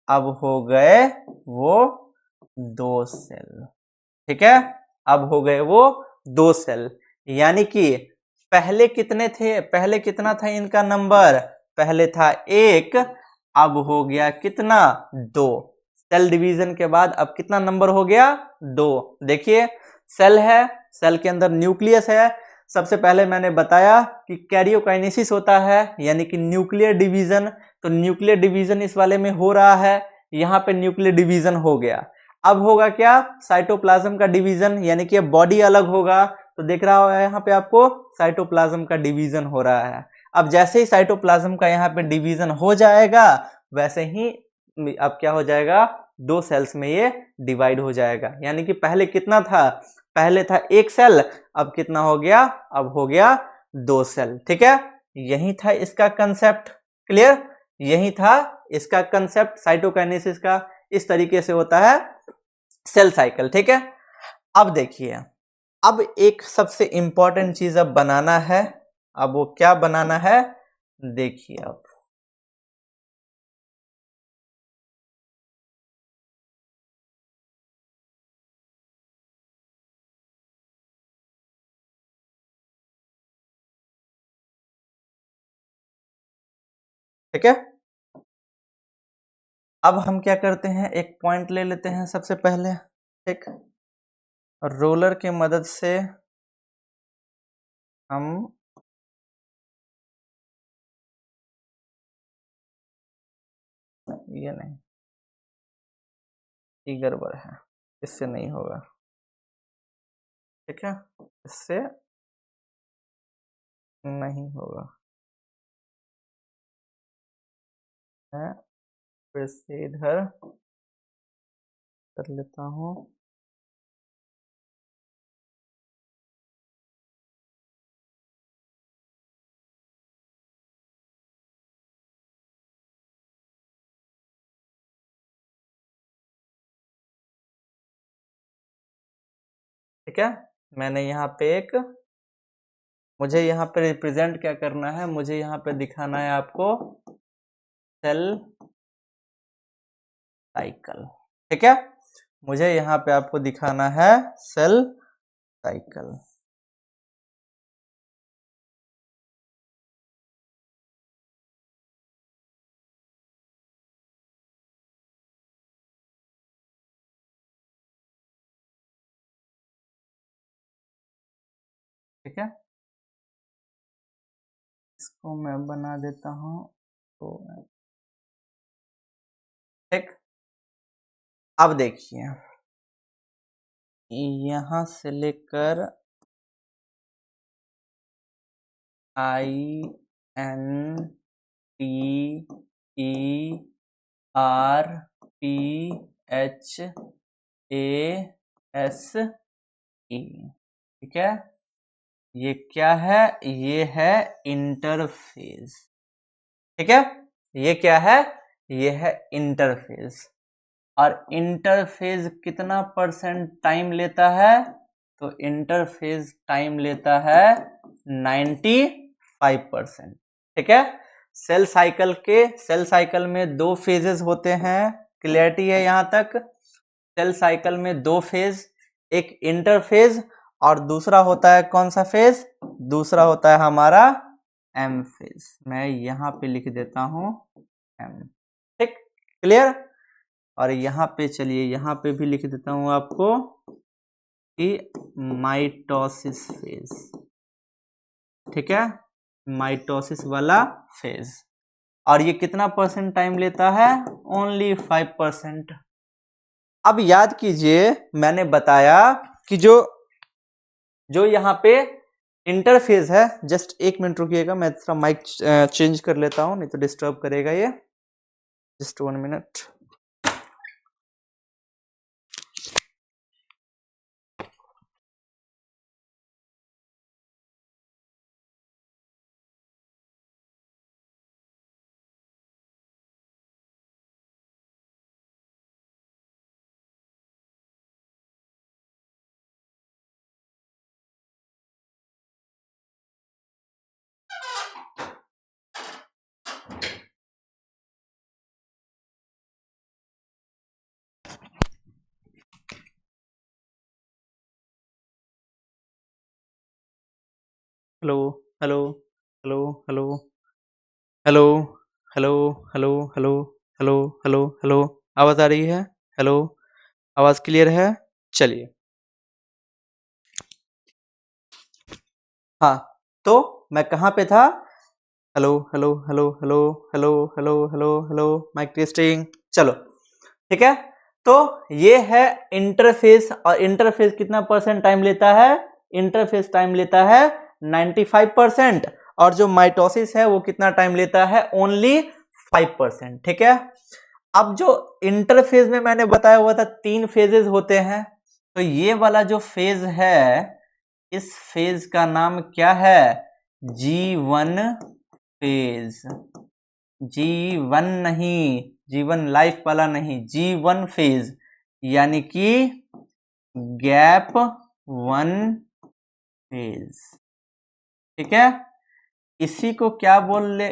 अब हो गए वो दो सेल, ठीक है, अब हो गए वो दो सेल। यानी कि पहले कितने थे, पहले कितना था इनका नंबर, पहले था एक, अब हो गया कितना, दो। सेल डिवीजन के बाद अब कितना नंबर हो गया, दो। देखिए सेल है, सेल के अंदर न्यूक्लियस है, सबसे पहले मैंने बताया कि कैरियोकाइनेसिस होता है, यानी कि न्यूक्लियर डिवीजन, तो न्यूक्लियर डिवीजन इस वाले में हो रहा है, यहाँ पे न्यूक्लियर डिवीजन हो गया। अब होगा क्या, साइटोप्लाज्म का डिवीजन, यानी कि बॉडी अलग होगा, तो देख रहा होगा यहाँ पे आपको साइटोप्लाज्म का डिवीजन हो रहा है। अब जैसे ही साइटोप्लाज्म का यहाँ पे डिवीजन हो जाएगा, वैसे ही अब क्या हो जाएगा, दो सेल्स में ये डिवाइड हो जाएगा। यानी कि पहले कितना था, पहले था एक सेल, अब कितना हो गया, अब हो गया दो सेल, ठीक है। यही था इसका कंसेप्ट, क्लियर, यही था इसका कंसेप्ट साइटोकाइनेसिस का, इस तरीके से होता है सेल साइकिल, ठीक है। अब देखिए, अब एक सबसे इंपॉर्टेंट चीज अब बनाना है, अब वो क्या बनाना है, देखिए अब, ठीक है। अब हम क्या करते हैं, एक पॉइंट ले लेते हैं सबसे पहले, ठीक। रोलर की मदद से हम ये नहीं, ये गड़बड़ है, इससे नहीं होगा, ठीक है, इससे नहीं होगा है। फिर से इधर कर लेता हूँ, ठीक है। मैंने यहाँ पे एक, मुझे यहाँ पे रिप्रेजेंट क्या करना है, मुझे यहाँ पे दिखाना है आपको सेल साइकिल, ठीक है। मुझे यहाँ पे आपको दिखाना है सेल साइकिल, ठीक है। इसको मैं बना देता हूँ, तो ठीक। अब देखिए, यहाँ से लेकर INTERPHASE, ठीक है। ये क्या है, ये है इंटरफेस, ठीक है। ये क्या है, ये है इंटरफेस। और इंटरफेस कितना परसेंट टाइम लेता है, तो इंटरफेस टाइम लेता है 95%, ठीक है। सेल साइकिल में दो फेजेस होते हैं, क्लियरिटी है यहाँ तक। सेल साइकिल में दो फेज, एक इंटरफेज और दूसरा होता है कौन सा फेज, दूसरा होता है हमारा एम फेज। मैं यहाँ पे लिख देता हूँ एम, ठीक, क्लियर। और यहाँ पे चलिए, यहाँ पे भी लिख देता हूँ आपको कि माइटोसिस फेज, ठीक है, माइटोसिस वाला फेज। और ये कितना परसेंट टाइम लेता है, ओनली 5%। अब याद कीजिए, मैंने बताया कि जो यहाँ पे इंटरफेस है, जस्ट 1 मिनट रुकिएगा, मैं थोड़ा माइक चेंज कर लेता हूँ, नहीं तो डिस्टर्ब करेगा ये, just 1 minute. Hello hello hello hello hello hello hello hello hello hello hello, आवाज आ रही है, हेलो, आवाज क्लियर है, चलिए। हाँ, तो मैं कहाँ पे था, hello hello hello hello hello hello hello hello, mic testing, चलो, ठीक है। तो ये है इंटरफेस, और इंटरफेस कितना परसेंट टाइम लेता है, इंटरफेस टाइम लेता है 95%, और जो माइटोसिस है वो कितना टाइम लेता है, ओनली 5%, ठीक है। अब जो इंटरफेज में मैंने बताया हुआ था 3 फेजेस होते हैं, तो ये वाला जो फेज है, इस फेज का नाम क्या है, G1 फेज। G1 नहीं, G1 लाइफ वाला नहीं, G1 फेज, यानी कि गैप 1 फेज, ठीक है। इसी को क्या बोलते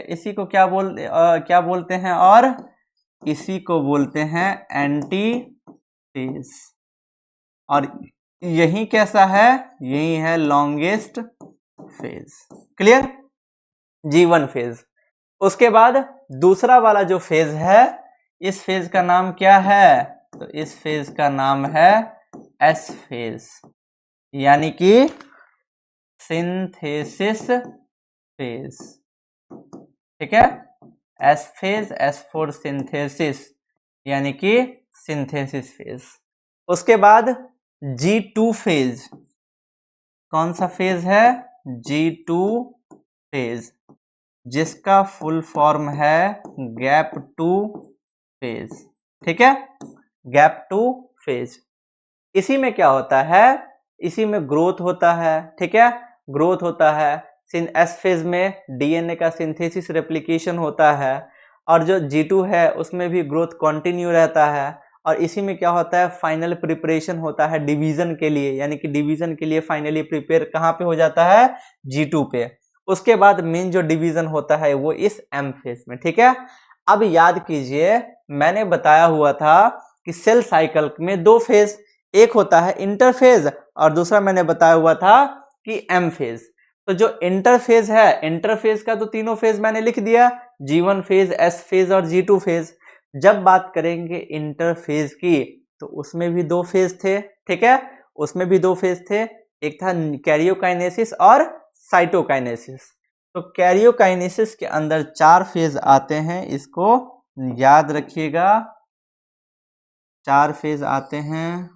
हैं, और इसी को बोलते हैं एंटी फेज। और यही कैसा है, यही है longest phase, clear, G1 phase. उसके बाद दूसरा वाला जो फेज है, इस फेज का नाम क्या है? तो इस फेज का नाम है एस फेज, यानी कि सिंथेसिस फेज। ठीक है, S phase, S for synthesis, यानी कि सिंथेसिस फेज। उसके बाद G2 फेज, कौन सा फेज है? G2 फेज, जिसका फुल फॉर्म है गैप टू फेज। ठीक है, गैप टू फेज। इसी में क्या होता है? इसी में ग्रोथ होता है। ठीक है, ग्रोथ होता है। एस फेज में डीएनए का सिंथेसिस रेप्लिकेशन होता है, और जो G2 है उसमें भी ग्रोथ कंटिन्यू रहता है। और इसी में क्या होता है? फाइनल प्रिपरेशन होता है डिवीजन के लिए, यानी कि डिवीजन के लिए फाइनली प्रिपेयर कहाँ पे हो जाता है? G2 पे। उसके बाद मेन जो डिवीजन होता है वो इस एम फेज में। ठीक है, अब याद कीजिए, मैंने बताया हुआ था कि सेल साइकिल में दो फेज, एक होता है इंटरफेज और दूसरा मैंने बताया हुआ था कि एम फेज। तो जो इंटरफेज है, इंटरफेज का तो तीनों फेज मैंने लिख दिया, G1 फेज, एस फेज और G2 फेज। जब बात करेंगे इंटरफेज की, तो उसमें भी दो फेज थे। ठीक है, उसमें भी दो फेज थे, एक था कैरियोकाइनेसिस और साइटोकाइनेसिस। तो कैरियोकाइनेसिस के अंदर 4 फेज आते हैं, इसको याद रखिएगा, 4 फेज आते हैं।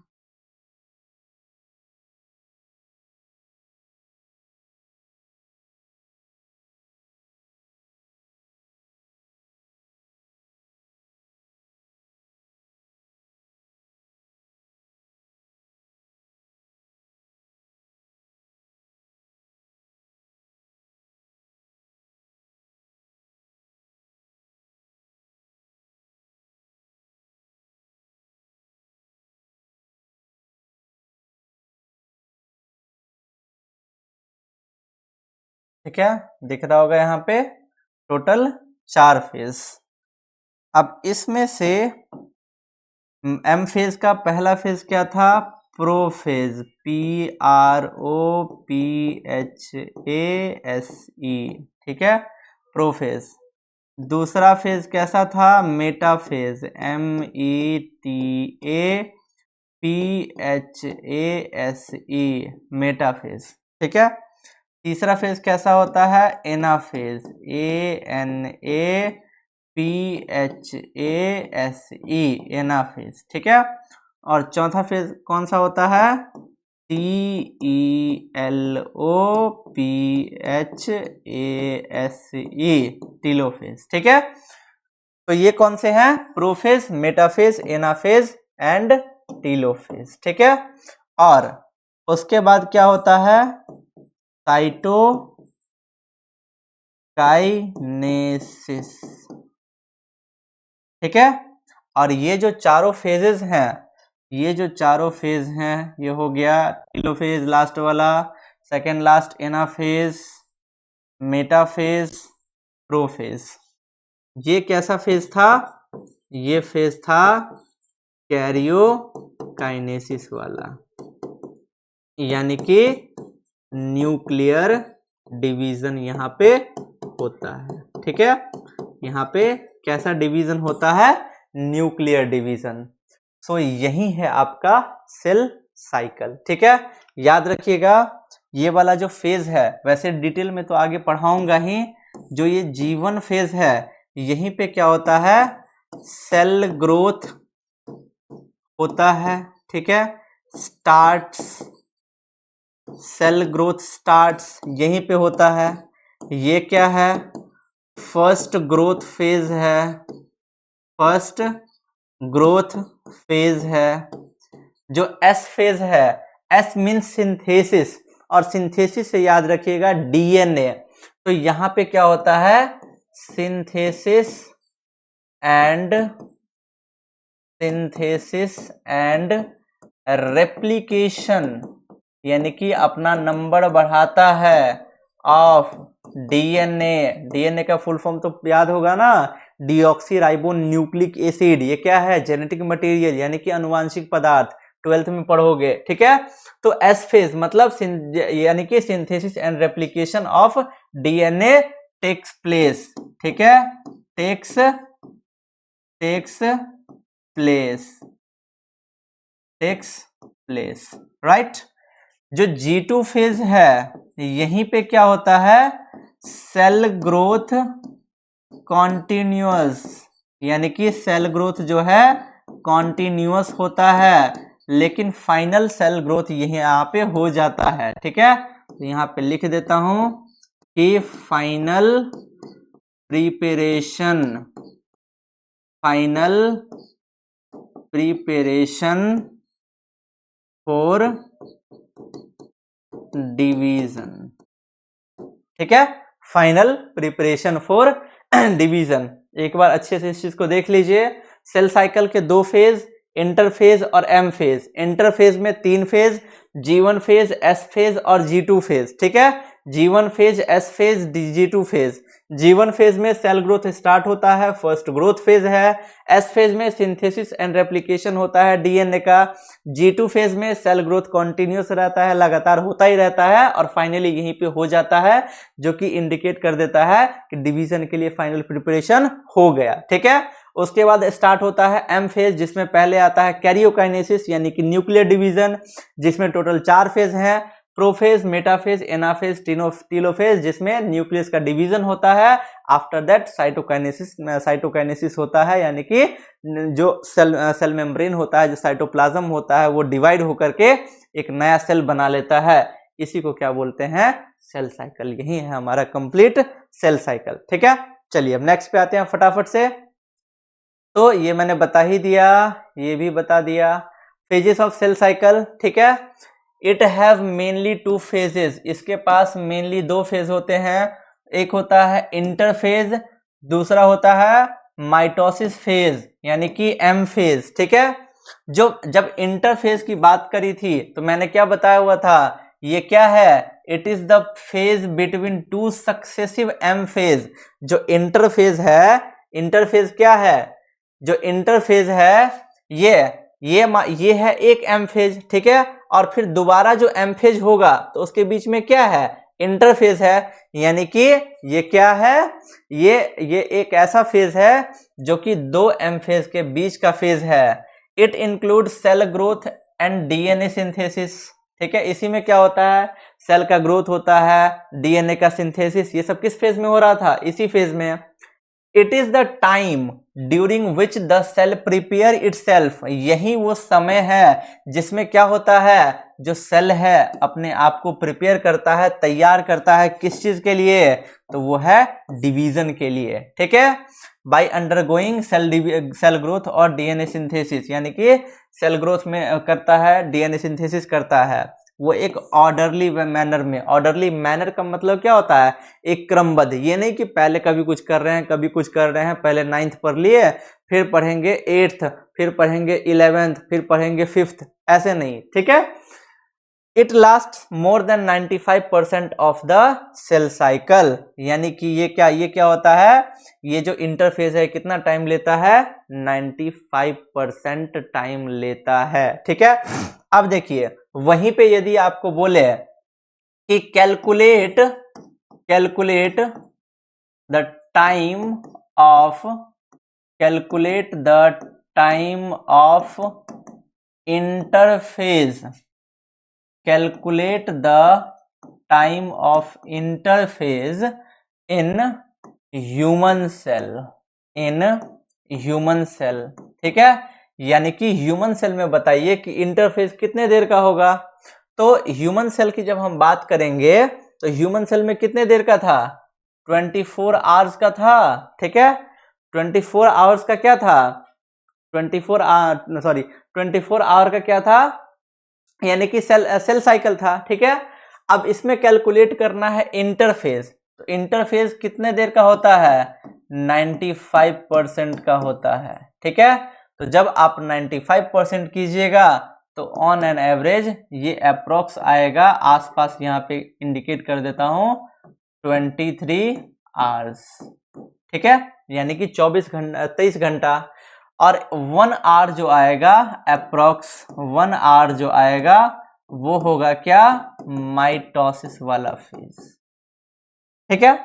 ठीक है, दिख रहा होगा यहाँ पे टोटल 4 फेज। अब इसमें से एम फेज का पहला फेज क्या था? Prophase, PROPHASE। ठीक है, प्रोफेज। दूसरा फेज कैसा था? Metaphase, METAPHASE, metaphase. ठीक है, तीसरा फेज कैसा होता है? Anaphase, ANAPHASE, anaphase. ठीक है, और चौथा फेज कौन सा होता है? TELOPHASE, telophase. ठीक है, तो ये कौन से हैं? Prophase, metaphase, anaphase and telophase. ठीक है, और उसके बाद क्या होता है? साइटोकाइनेसिस। ठीक है, और ये जो चारों फेजेस हैं, ये जो चारों फेज हैं, ये हो गया टीलोफेज लास्ट वाला, second last anaphase, metaphase, prophase. ये कैसा फेज था? ये फेज था कैरियोकाइनेसिस वाला, यानी कि न्यूक्लियर डिवीजन यहाँ पे होता है। ठीक है, यहाँ पे कैसा डिवीजन होता है? Nuclear division. सो यही है आपका सेल साइकिल। ठीक है, याद रखिएगा, ये वाला जो फेज है, वैसे डिटेल में तो आगे पढ़ाऊंगा ही, जो ये G1 फेज है, यहीं पे क्या होता है? सेल ग्रोथ होता है। ठीक है, स्टार्ट्स, सेल ग्रोथ स्टार्ट्स यहीं पे होता है। ये क्या है? फर्स्ट ग्रोथ फेज है, फर्स्ट ग्रोथ फेज है। जो एस फेज है, एस मीन्स सिंथेसिस, और सिंथेसिस से याद रखिएगा डीएनए। तो यहां पे क्या होता है? सिंथेसिस एंड रेप्लिकेशन, यानी कि अपना नंबर बढ़ाता है ऑफ डीएनए। डीएनए का फुल फॉर्म तो याद होगा ना, डीऑक्सी राइबो न्यूक्लिक एसिड। ये क्या है? जेनेटिक मटेरियल, यानी कि अनुवांशिक पदार्थ, 12th में पढ़ोगे। ठीक है, तो एस फेज मतलब यानी कि synthesis and replication of DNA takes place. ठीक है, टेक्स टेक्स प्लेस, राइट। जो G2 फेज है, यहीं पे क्या होता है, सेल ग्रोथ कॉन्टिन्यूअस, यानी कि सेल ग्रोथ जो है कॉन्टिन्यूअस होता है, लेकिन फाइनल सेल ग्रोथ यही यहाँ पे हो जाता है, ठीक है। तो यहाँ पे लिख देता हूं कि फाइनल प्रिपरेशन फॉर डिवीजन, ठीक है, फाइनल प्रिपरेशन फॉर डिवीजन। एक बार अच्छे से इस चीज को देख लीजिए। सेल साइकिल के दो फेज, इंटरफेज और एम फेज। इंटरफेज में 3 phase, G1 phase, S phase और G2 फेज, ठीक है। G1 phase, S phase, G2 phase. G1 phase में सेल ग्रोथ स्टार्ट होता है, फर्स्ट ग्रोथ फेज है। S फेज में सिंथेसिस एंड रेप्लिकेशन होता है डीएनए का। G2 फेज में सेल ग्रोथ कॉन्टिन्यूस रहता है, लगातार होता ही रहता है और फाइनली यहीं पे हो जाता है, जो कि इंडिकेट कर देता है कि डिवीजन के लिए फाइनल प्रिपरेशन हो गया, ठीक है। उसके बाद स्टार्ट होता है एम फेज, जिसमें पहले आता है कैरियोकाइनेसिस यानी कि न्यूक्लियर डिवीजन, जिसमें टोटल 4 फेज हैं, प्रोफेज, मेटाफेज, एनाफेज, टीलोफेज, जिसमें न्यूक्लियस का डिवीजन होता है। आफ्टर दैट साइटोकाइनेसिस होता है, यानी कि जो सेल मेम्ब्रेन होता है, जो साइटोप्लाज्म होता है, वो डिवाइड होकर के एक नया सेल बना लेता है। इसी को क्या बोलते हैं, सेल साइकिल। यही है हमारा कंप्लीट सेल साइकिल, ठीक है। चलिए अब नेक्स्ट पे आते हैं फटाफट से। तो ये मैंने बता ही दिया, ये भी बता दिया, फेजेस ऑफ सेल साइकिल, ठीक है। इट हैव मेनली 2 फेजेस, इसके पास मेनली 2 फेज होते हैं। एक होता है इंटरफेज, दूसरा होता है माइटोसिस फेज यानी कि एम फेज, ठीक है। जब इंटरफेज की बात करी थी तो मैंने क्या बताया हुआ था, ये क्या है, it is the phase between 2 successive M phase. जो इंटरफेज है, इंटरफेज क्या है, जो इंटरफेज है ये है एक एम फेज, ठीक है। और फिर दोबारा जो एम फेज होगा तो उसके बीच में क्या है, इंटरफेज है। यानी कि ये क्या है, ये एक ऐसा फेज है जो कि 2 एम फेज के बीच का फेज है। It include cell growth and DNA synthesis, ठीक है। इसी में क्या होता है, सेल का ग्रोथ होता है, डीएनए का सिंथेसिस, ये सब किस फेज में हो रहा था, इसी फेज में। It is the time during which the cell prepare itself, यही वो समय है जिसमें क्या होता है, जो सेल है अपने आप को प्रिपेयर करता है, तैयार करता है, किस चीज के लिए, तो वो है डिवीजन के लिए, ठीक है। बाय अंडरगोइंग सेल ग्रोथ और डीएनए सिंथेसिस, यानी कि सेल ग्रोथ में करता है, डीएनए सिंथेसिस करता है, वो एक ऑर्डरली मैनर में। ऑर्डरली मैनर का मतलब क्या होता है, एक क्रमबद्ध, ये नहीं कि पहले कभी कुछ कर रहे हैं कभी कुछ कर रहे हैं, पहले 9th पढ़ लिए, फिर पढ़ेंगे 8th, फिर पढ़ेंगे 11th, फिर पढ़ेंगे 5th, ऐसे नहीं, ठीक है। It last more than 95% of the cell cycle, यानी कि ये क्या होता है, ये जो इंटरफेज है कितना टाइम लेता है, 95% टाइम लेता है, ठीक है। अब देखिए वहीं पे यदि आपको बोले कि calculate the time of interphase, calculate the time of interphase in human cell, ठीक है। यानी कि ह्यूमन सेल में बताइए कि इंटरफेज कितने देर का होगा। तो ह्यूमन सेल की जब हम बात करेंगे तो ह्यूमन सेल में कितने देर का था, 24 आवर्स का था, ठीक है। 24 आवर्स का क्या था, 24 आवर का क्या था, यानी कि सेल साइकिल था, ठीक है। अब इसमें कैलकुलेट करना है इंटरफेज, तो इंटरफेज कितने देर का होता है, 95% का होता है, ठीक है। तो जब आप 95% कीजिएगा तो ऑन एन एवरेज ये अप्रोक्स आएगा, आसपास यहाँ पे इंडिकेट कर देता हूं 23 आवर्स, ठीक है, यानी कि 23 घंटा। और 1 आवर जो आएगा, अप्रोक्स 1 आवर जो आएगा वो होगा क्या, माइटोसिस वाला फेज, ठीक है।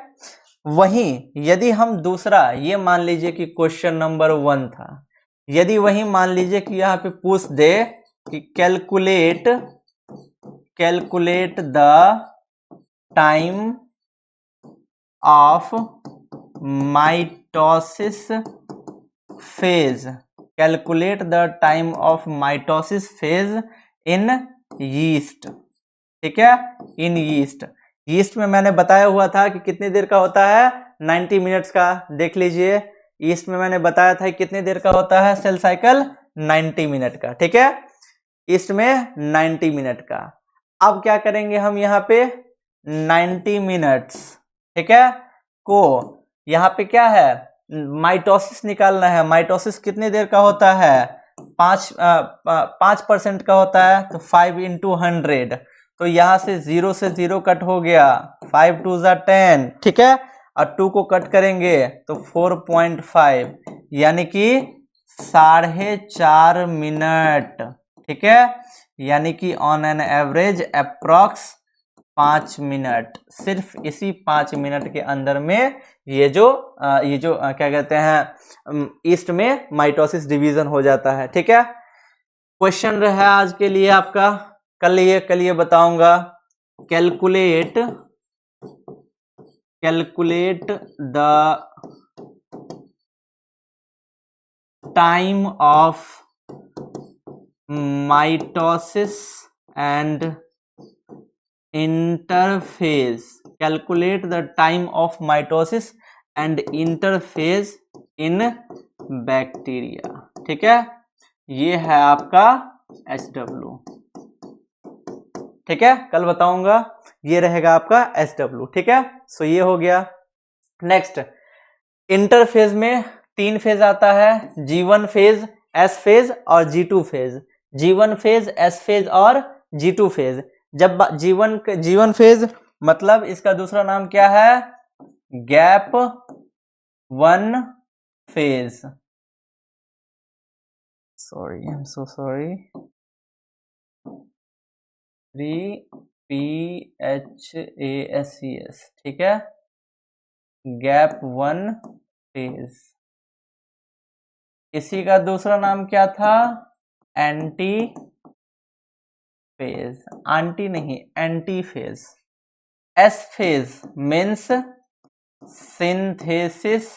वहीं यदि हम दूसरा, ये मान लीजिए कि क्वेश्चन नंबर 1 था, यदि वही मान लीजिए कि यहाँ पे पूछ दे कि calculate the time of mitosis phase, calculate the time of mitosis phase in yeast, ठीक है, इन यीस्ट। यीस्ट में मैंने बताया हुआ था कि कितनी देर का होता है, 90 मिनट्स का। देख लीजिए, यीस्ट में मैंने बताया था कि कितनी देर का होता है सेल साइकिल, 90 मिनट का, ठीक है, यीस्ट में 90 मिनट का। अब क्या करेंगे हम यहाँ पे 90 मिनट्स, ठीक है, को यहाँ पे क्या है, माइटोसिस निकालना है। माइटोसिस कितनी देर का होता है, 5% का होता है, तो 5 × 100, तो यहां से 0 से 0 कट हो गया, 5 × 2 = 10, ठीक है, और 2 को कट करेंगे तो 4.5, यानी कि 4.5 मिनट, ठीक है, यानी कि on an average approx 5 minute. सिर्फ इसी 5 मिनट के अंदर में ये जो क्या कहते हैं, ईस्ट में माइटोसिस डिवीजन हो जाता है, ठीक है। क्वेश्चन रहा आज के लिए आपका, कल ये बताऊंगा, calculate the time of mitosis and interphase, calculate the time of mitosis and interphase in bacteria, ठीक है, ये है आपका SW, ठीक है, कल बताऊंगा, ये रहेगा आपका SW, ठीक है। सो ये हो गया। नेक्स्ट, इंटरफेज में 3 फेज आता है, G1 फेज, S फेज और G2 phase. G1 phase, S phase और G2 फेज। जब G1 फेज मतलब इसका दूसरा नाम क्या है, gap 1 phase, sorry, I am so sorry, 3PHASES, ठीक है, गैप 1 फेज। इसी का दूसरा नाम क्या था, एंटी फेज, आंटी नहीं, anti phase. S phase means synthesis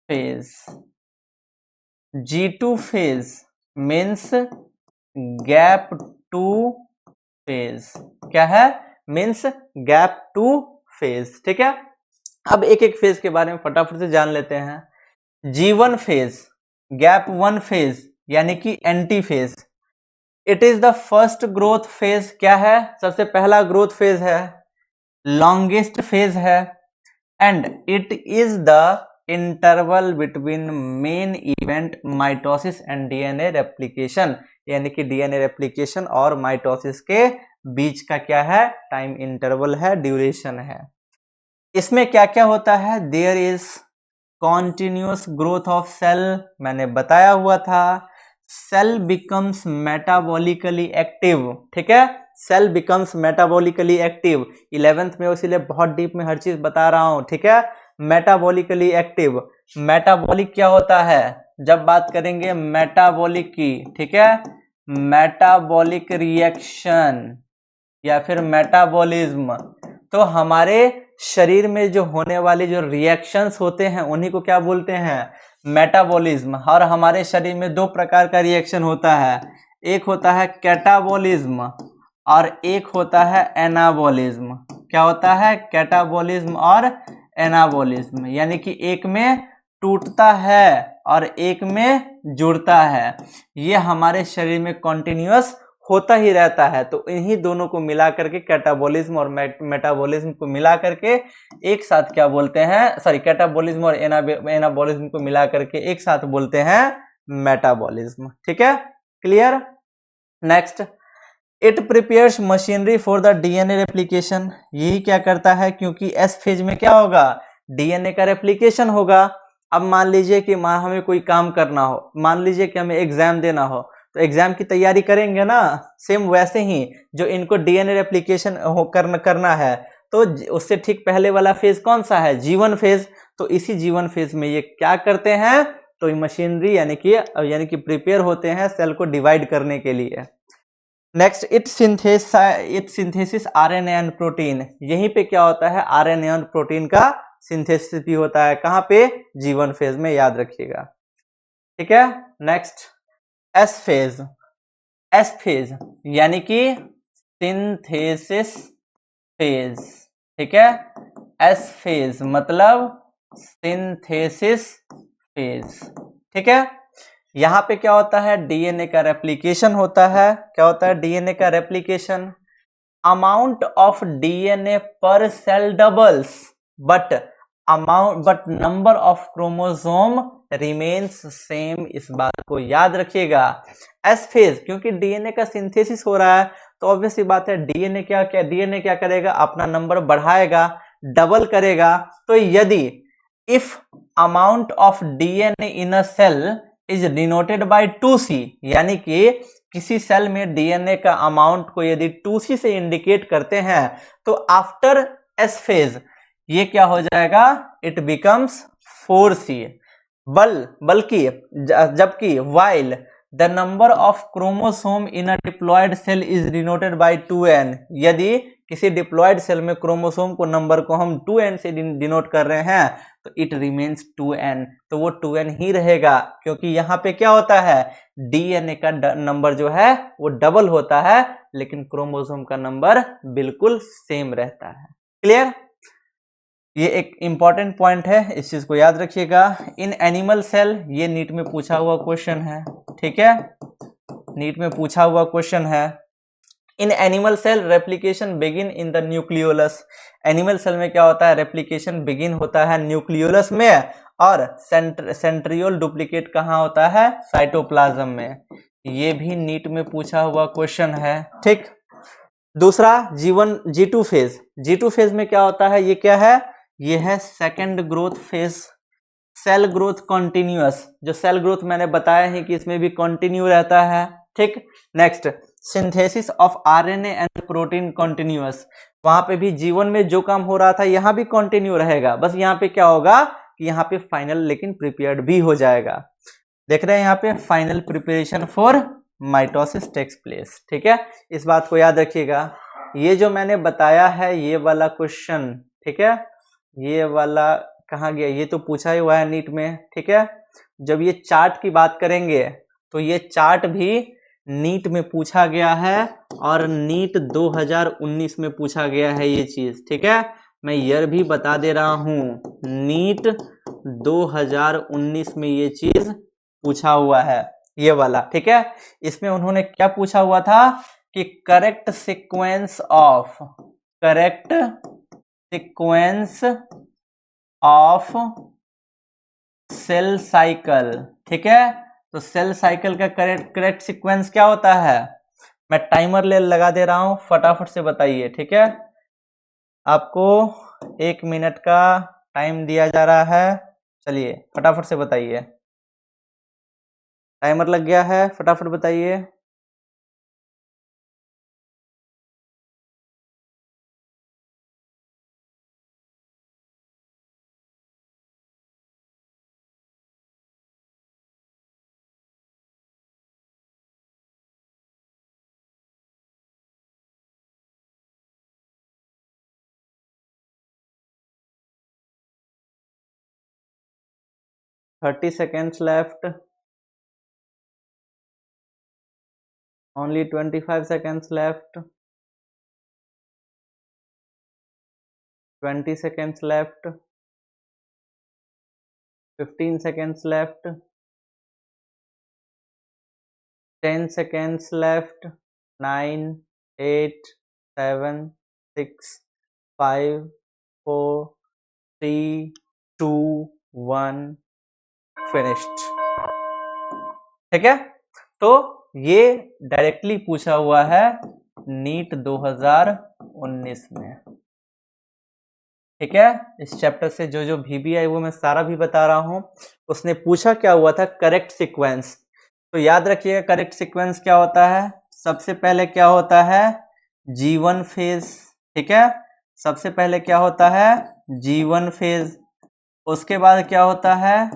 phase. G2 phase means gap 2 phase, क्या है, मीन्स गैप 2 फेज, ठीक है। अब एक एक फेज के बारे में फटाफट से जान लेते हैं। G1 फेज, गैप 1 फेज, यानी कि anti phase. It is the first growth phase, क्या है, सबसे पहला ग्रोथ फेज है, लॉन्गेस्ट फेज है, and it is the interval between main event mitosis and DNA replication, यानी कि DNA रेप्लिकेशन और माइटोसिस के बीच का क्या है, टाइम इंटरवल है, ड्यूरेशन है। इसमें क्या क्या होता है, there is continuous growth of cell, मैंने बताया हुआ था, सेल बिकम्स मेटाबॉलिकली एक्टिव, ठीक है, cell becomes metabolically active. 11th में इसीलिए बहुत डीप में हर चीज बता रहा हूं, ठीक है, मेटाबॉलिकली एक्टिव। मेटाबॉलिक क्या होता है, जब बात करेंगे मेटाबॉलिक की, ठीक है, मेटाबॉलिक रिएक्शन या फिर मेटाबॉलिज्म, तो हमारे शरीर में जो होने वाले जो रिएक्शंस होते हैं उन्हीं को क्या बोलते हैं, मेटाबॉलिज्म। और हमारे शरीर में 2 प्रकार का रिएक्शन होता है, एक होता है कैटाबॉलिज्म और एक होता है एनाबॉलिज्म। क्या होता है, कैटाबॉलिज्म और एनाबॉलिज्म, यानी कि एक में टूटता है और एक में जुड़ता है। ये हमारे शरीर में कॉन्टिन्यूअस होता ही रहता है। तो इन्हीं दोनों को मिला करके, कैटाबॉलिज्म और मेटाबॉलिज्म को मिला करके एक साथ क्या बोलते हैं, सॉरी, कैटाबॉलिज्म और एनाबॉलिज्म को मिला करके एक साथ बोलते हैं मेटाबॉलिज्म, ठीक है, clear. Next, it prepares machinery for the DNA replication, यही क्या करता है, क्योंकि S फेज में क्या होगा, DNA का रेप्लिकेशन होगा। अब मान लीजिए कि हमें कोई काम करना हो, मान लीजिए कि हमें एग्जाम देना हो, तो एग्जाम की तैयारी करेंगे ना, सेम वैसे ही जो इनको DNA रेप्लिकेशन करना है, तो उससे ठीक पहले वाला फेज कौन सा है, जीवन फेज। तो इसी जीवन फेज में ये क्या करते हैं, तो मशीनरी यानी कि प्रिपेयर होते हैं सेल को डिवाइड करने के लिए। Next it synthesis RNA and protein. यहीं पे क्या होता है, आरएनए और प्रोटीन का सिंथेसिस भी होता है, कहां पे, जीवन फेज में, याद रखिएगा। ठीक है, next S phase. S phase यानी कि सिंथेसिस फेज। ठीक है, एस फेज मतलब सिंथेसिस फेज। ठीक है, यहां पे क्या होता है, डीएनए का रेप्लिकेशन होता है। क्या होता है, डीएनए का replication. Amount of DNA per cell doubles but number of chromosome remains same. इस बात को याद रखिएगा। एस फेज क्योंकि डीएनए का सिंथेसिस हो रहा है, तो ऑब्वियसली बात है डीएनए क्या करेगा, अपना नंबर बढ़ाएगा, डबल करेगा। तो यदि if amount of DNA in a cell is denoted by 2C, यानी कि किसी सेल में डीएनए का अमाउंट को यदि 2C से इंडिकेट करते हैं, तो आफ्टर एस फेज ये क्या हो जाएगा, इट बिकम्स 4C। बल्कि जबकि while the number of chromosome in a diploid cell is denoted by 2N, यदि किसी डिप्लॉयड सेल में क्रोमोसोम को नंबर को हम 2N से डिनोट कर रहे हैं, तो इट रिमेन्स 2N, तो वो 2N ही रहेगा, क्योंकि यहाँ पे क्या होता है, डीएनए का नंबर जो है वो डबल होता है, लेकिन क्रोमोसोम का नंबर बिल्कुल सेम रहता है। क्लियर, ये एक इंपॉर्टेंट पॉइंट है, इस चीज को याद रखिएगा। इन एनिमल सेल, ये नीट में पूछा हुआ क्वेश्चन है। ठीक है, नीट में पूछा हुआ क्वेश्चन है। In animal cell replication begin in the nucleolus. Animal cell में क्या होता है, रेप्लिकेशन बिगिन होता है न्यूक्लियोलस में, और सेंट्रियोल डुप्लीकेट कहाँ होता है, साइटोप्लाज्म में। ये भी नीट में पूछा हुआ क्वेश्चन है। ठीक, दूसरा G2 फेज। G2 फेज में क्या होता है, ये क्या है, ये है second growth phase. Cell growth continuous, जो सेल ग्रोथ मैंने बताया है कि इसमें भी कॉन्टिन्यू रहता है। ठीक, next synthesis of RNA and protein continuous. वहां पे भी जीवन में जो काम हो रहा था यहाँ भी कॉन्टिन्यू रहेगा, बस यहाँ पे क्या होगा कि यहाँ पे फाइनल लेकिन प्रिपेयर्ड भी हो जाएगा। देख रहे हैं यहाँ पे final preparation for mitosis takes place. ठीक है, इस बात को याद रखिएगा। ये जो मैंने बताया है ये वाला क्वेश्चन, ठीक है, ये वाला कहाँ गया, ये तो पूछा ही हुआ है नीट में। ठीक है, जब ये चार्ट की बात करेंगे तो ये चार्ट भी नीट में पूछा गया है, और नीट 2019 में पूछा गया है ये चीज। ठीक है, मैं ईयर भी बता दे रहा हूं, नीट 2019 में ये चीज पूछा हुआ है, ये वाला। ठीक है, इसमें उन्होंने क्या पूछा हुआ था कि correct sequence of cell cycle. ठीक है, तो सेल साइकिल का करेक्ट सीक्वेंस क्या होता है, मैं टाइमर लगा दे रहा हूं, फटाफट से बताइए। ठीक है, आपको 1 मिनट का टाइम दिया जा रहा है, चलिए फटाफट से बताइए। टाइमर लग गया है, फटाफट बताइए। Thirty seconds left. Only 25 seconds left. 20 seconds left. 15 seconds left. 10 seconds left. 9, 8, 7, 6, 5, 4, 3, 2, 1, finished. ठीक है, तो ये डायरेक्टली पूछा हुआ है नीट 2019 में। ठीक है, इस चैप्टर से जो भी आई वो मैं सारा भी बता रहा हूं। उसने पूछा क्या हुआ था, करेक्ट सीक्वेंस। तो याद रखिएगा करेक्ट सीक्वेंस क्या होता है, सबसे पहले क्या होता है, G1 फेज। ठीक है, सबसे पहले क्या होता है G1 फेज, उसके बाद क्या होता है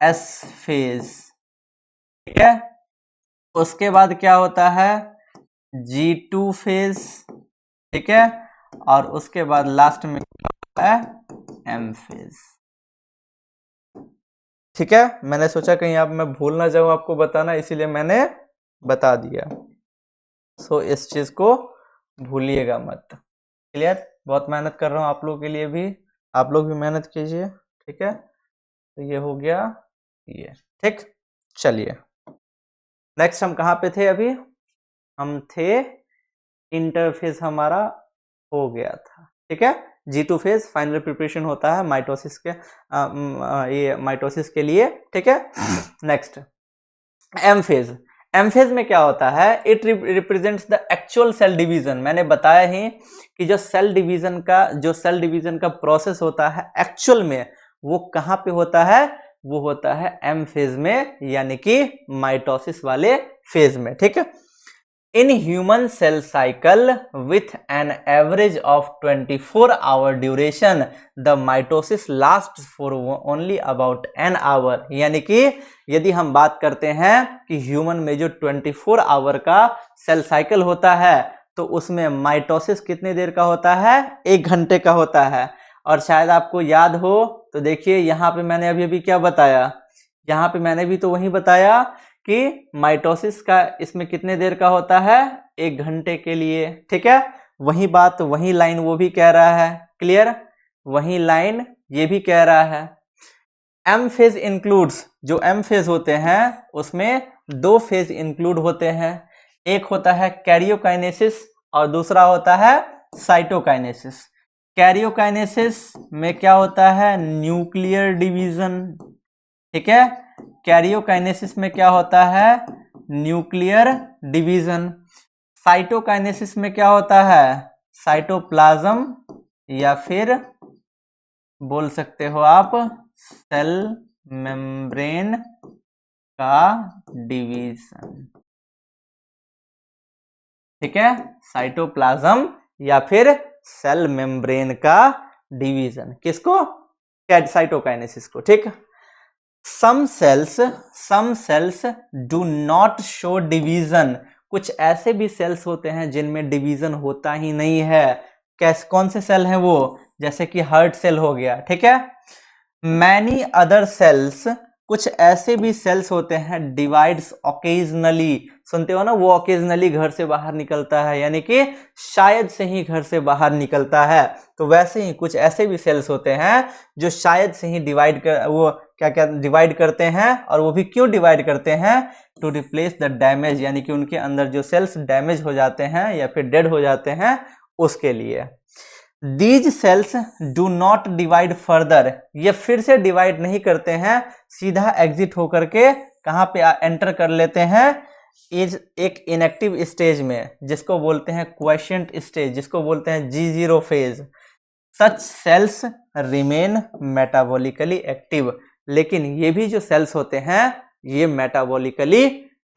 S फेज, ठीक है, उसके बाद क्या होता है G2 फेज, ठीक है, और उसके बाद लास्ट में क्या होता है M फेज। ठीक है, मैंने सोचा कहीं आप मैं भूल ना जाऊं आपको बताना, इसीलिए मैंने बता दिया। सो इस चीज को भूलिएगा मत। क्लियर, बहुत मेहनत कर रहा हूं आप लोगों के लिए भी, आप लोग भी मेहनत कीजिए। ठीक है, तो ये हो गया ये। ठीक, चलिए नेक्स्ट हम कहाँ पे थे अभी, हम थे इंटरफेज हमारा हो गया था। ठीक है, G2 फेज फाइनल प्रिपरेशन होता है माइटोसिस के ये माइटोसिस के लिए। ठीक है, next M phase. M phase में क्या होता है, it represents the actual cell division. मैंने बताया ही कि जो सेल डिवीजन का प्रोसेस होता है एक्चुअल में वो कहाँ पे होता है, वो होता है M फेज में, यानी कि माइटोसिस वाले फेज में। ठीक है, in human cell cycle with an average of 24 hour duration the mitosis lasts for only about an hour। यानी कि यदि हम बात करते हैं कि ह्यूमन में जो 24 आवर का सेल साइकिल होता है तो उसमें माइटोसिस कितने देर का होता है, 1 घंटे का होता है। और शायद आपको याद हो तो देखिए यहाँ पे मैंने अभी क्या बताया, यहाँ पे मैंने भी तो वही बताया कि माइटोसिस का इसमें कितने देर का होता है, 1 घंटे के लिए। ठीक है, वही बात वही लाइन वो भी कह रहा है। क्लियर, वही लाइन ये भी कह रहा है। M फेज इंक्लूड्स, जो M फेज होते हैं उसमें 2 फेज इंक्लूड होते हैं, एक होता है कैरियोकाइनेसिस और दूसरा होता है साइटोकाइनेसिस। कैरियोकाइनेसिस में क्या होता है, न्यूक्लियर डिवीजन। ठीक है, कैरियोकाइनेसिस में क्या होता है, न्यूक्लियर डिवीजन। साइटोकाइनेसिस में क्या होता है, साइटोप्लाज्म या फिर बोल सकते हो आप सेल मेम्ब्रेन का डिवीजन। ठीक है, साइटोप्लाज्म या फिर सेल मेम्ब्रेन का डिवीजन, किसको, साइटोकाइनेसिस को। ठीक, some cells do not show division। कुछ ऐसे भी सेल्स होते हैं जिनमें डिवीजन होता ही नहीं है। कौन से सेल हैं वो, जैसे कि हार्ट सेल हो गया। ठीक है, मैनी अदर सेल्स, कुछ ऐसे भी सेल्स होते हैं डिवाइड्स ओकेजनली। सुनते हो ना, वो ओकेजनली घर से बाहर निकलता है, यानी कि शायद से ही घर से बाहर निकलता है। तो वैसे ही कुछ ऐसे भी सेल्स होते हैं जो शायद से ही डिवाइड करते हैं। और वो भी क्यों डिवाइड करते हैं, टू रिप्लेस द डैमेज, यानी कि उनके अंदर जो सेल्स डैमेज हो जाते हैं या फिर डेड हो जाते हैं उसके लिए। These cells do not divide further, ये फिर से डिवाइड नहीं करते हैं, सीधा एग्जिट होकर के कहाँ पे एंटर कर लेते हैं, एक इनएक्टिव स्टेज में, जिसको बोलते हैं क्वेशेंट स्टेज, जिसको बोलते हैं G0 फेज। सच सेल्स रिमेन मेटाबॉलिकली एक्टिव, लेकिन ये भी जो सेल्स होते हैं ये मेटाबॉलिकली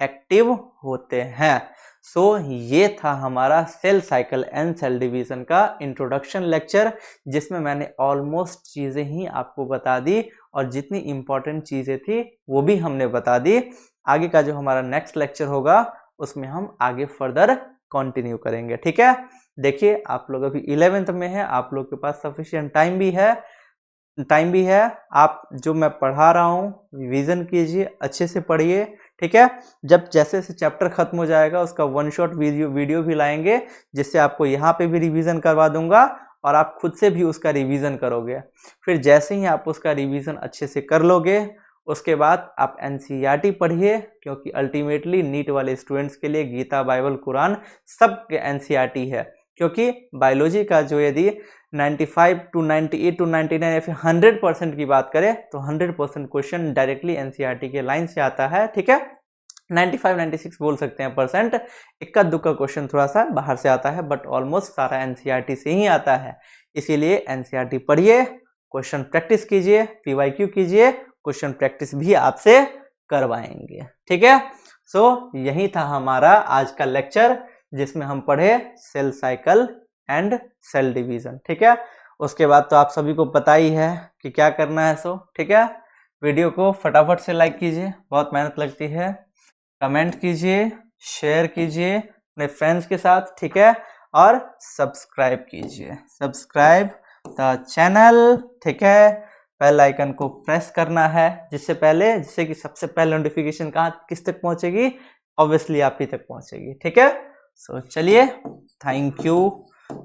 एक्टिव होते हैं। सो ये था हमारा cell cycle and cell division का इंट्रोडक्शन लेक्चर, जिसमें मैंने ऑलमोस्ट चीज़ें ही आपको बता दी और जितनी इंपॉर्टेंट चीज़ें थी वो भी हमने बता दी। आगे का जो हमारा नेक्स्ट लेक्चर होगा उसमें हम आगे फर्दर कंटिन्यू करेंगे। ठीक है, देखिए आप लोग अभी 11th में है, आप लोग के पास सफिशिएंट टाइम भी है। आप जो मैं पढ़ा रहा हूँ रिवीजन कीजिए, अच्छे से पढ़िए। ठीक है, जब जैसे जैसे चैप्टर खत्म हो जाएगा उसका 1 शॉट वीडियो भी लाएंगे, जिससे आपको यहाँ पे भी रिवीजन करवा दूंगा और आप खुद से भी उसका रिवीजन करोगे। फिर जैसे ही आप उसका रिवीजन अच्छे से कर लोगे उसके बाद आप NCERT पढ़िए, क्योंकि अल्टीमेटली नीट वाले स्टूडेंट्स के लिए गीता, बाइबल, कुरान सब के NCERT है। क्योंकि बायोलॉजी का जो यदि 95 to 98 to 99 या फिर 100% की बात करें तो 100% क्वेश्चन डायरेक्टली NCERT के लाइन से आता है। ठीक है, 95-96 बोल सकते हैं परसेंट, इक्का दुक्का क्वेश्चन थोड़ा सा बाहर से आता है, बट ऑलमोस्ट सारा NCERT से ही आता है। इसीलिए NCERT पढ़िए, क्वेश्चन प्रैक्टिस कीजिए, PYQ कीजिए, क्वेश्चन प्रैक्टिस भी आपसे करवाएंगे। ठीक है, सो यही था हमारा आज का लेक्चर, जिसमें हम पढ़े cell cycle and cell division. ठीक है, उसके बाद तो आप सभी को पता ही है कि क्या करना है। सो ठीक है, वीडियो को फटाफट से लाइक कीजिए, बहुत मेहनत लगती है, कमेंट कीजिए, शेयर कीजिए अपने फ्रेंड्स के साथ। ठीक है, और सब्सक्राइब कीजिए, सब्सक्राइब द चैनल। ठीक है, बेल आइकन को प्रेस करना है जिससे कि सबसे पहले नोटिफिकेशन कहाँ किस तक पहुंचेगी, ऑब्वियसली आप ही तक पहुंचेगी। ठीक है, सो चलिए, thank you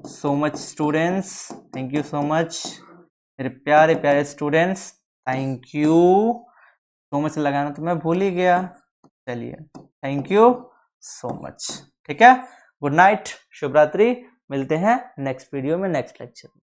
so much students, thank you so much मेरे प्यारे प्यारे students, thank you so much. लगाना तो मैं भूल ही गया। चलिए, थैंक यू सो मच। ठीक है, गुड नाइट, शुभ रात्रि, मिलते हैं नेक्स्ट वीडियो में, नेक्स्ट लेक्चर में।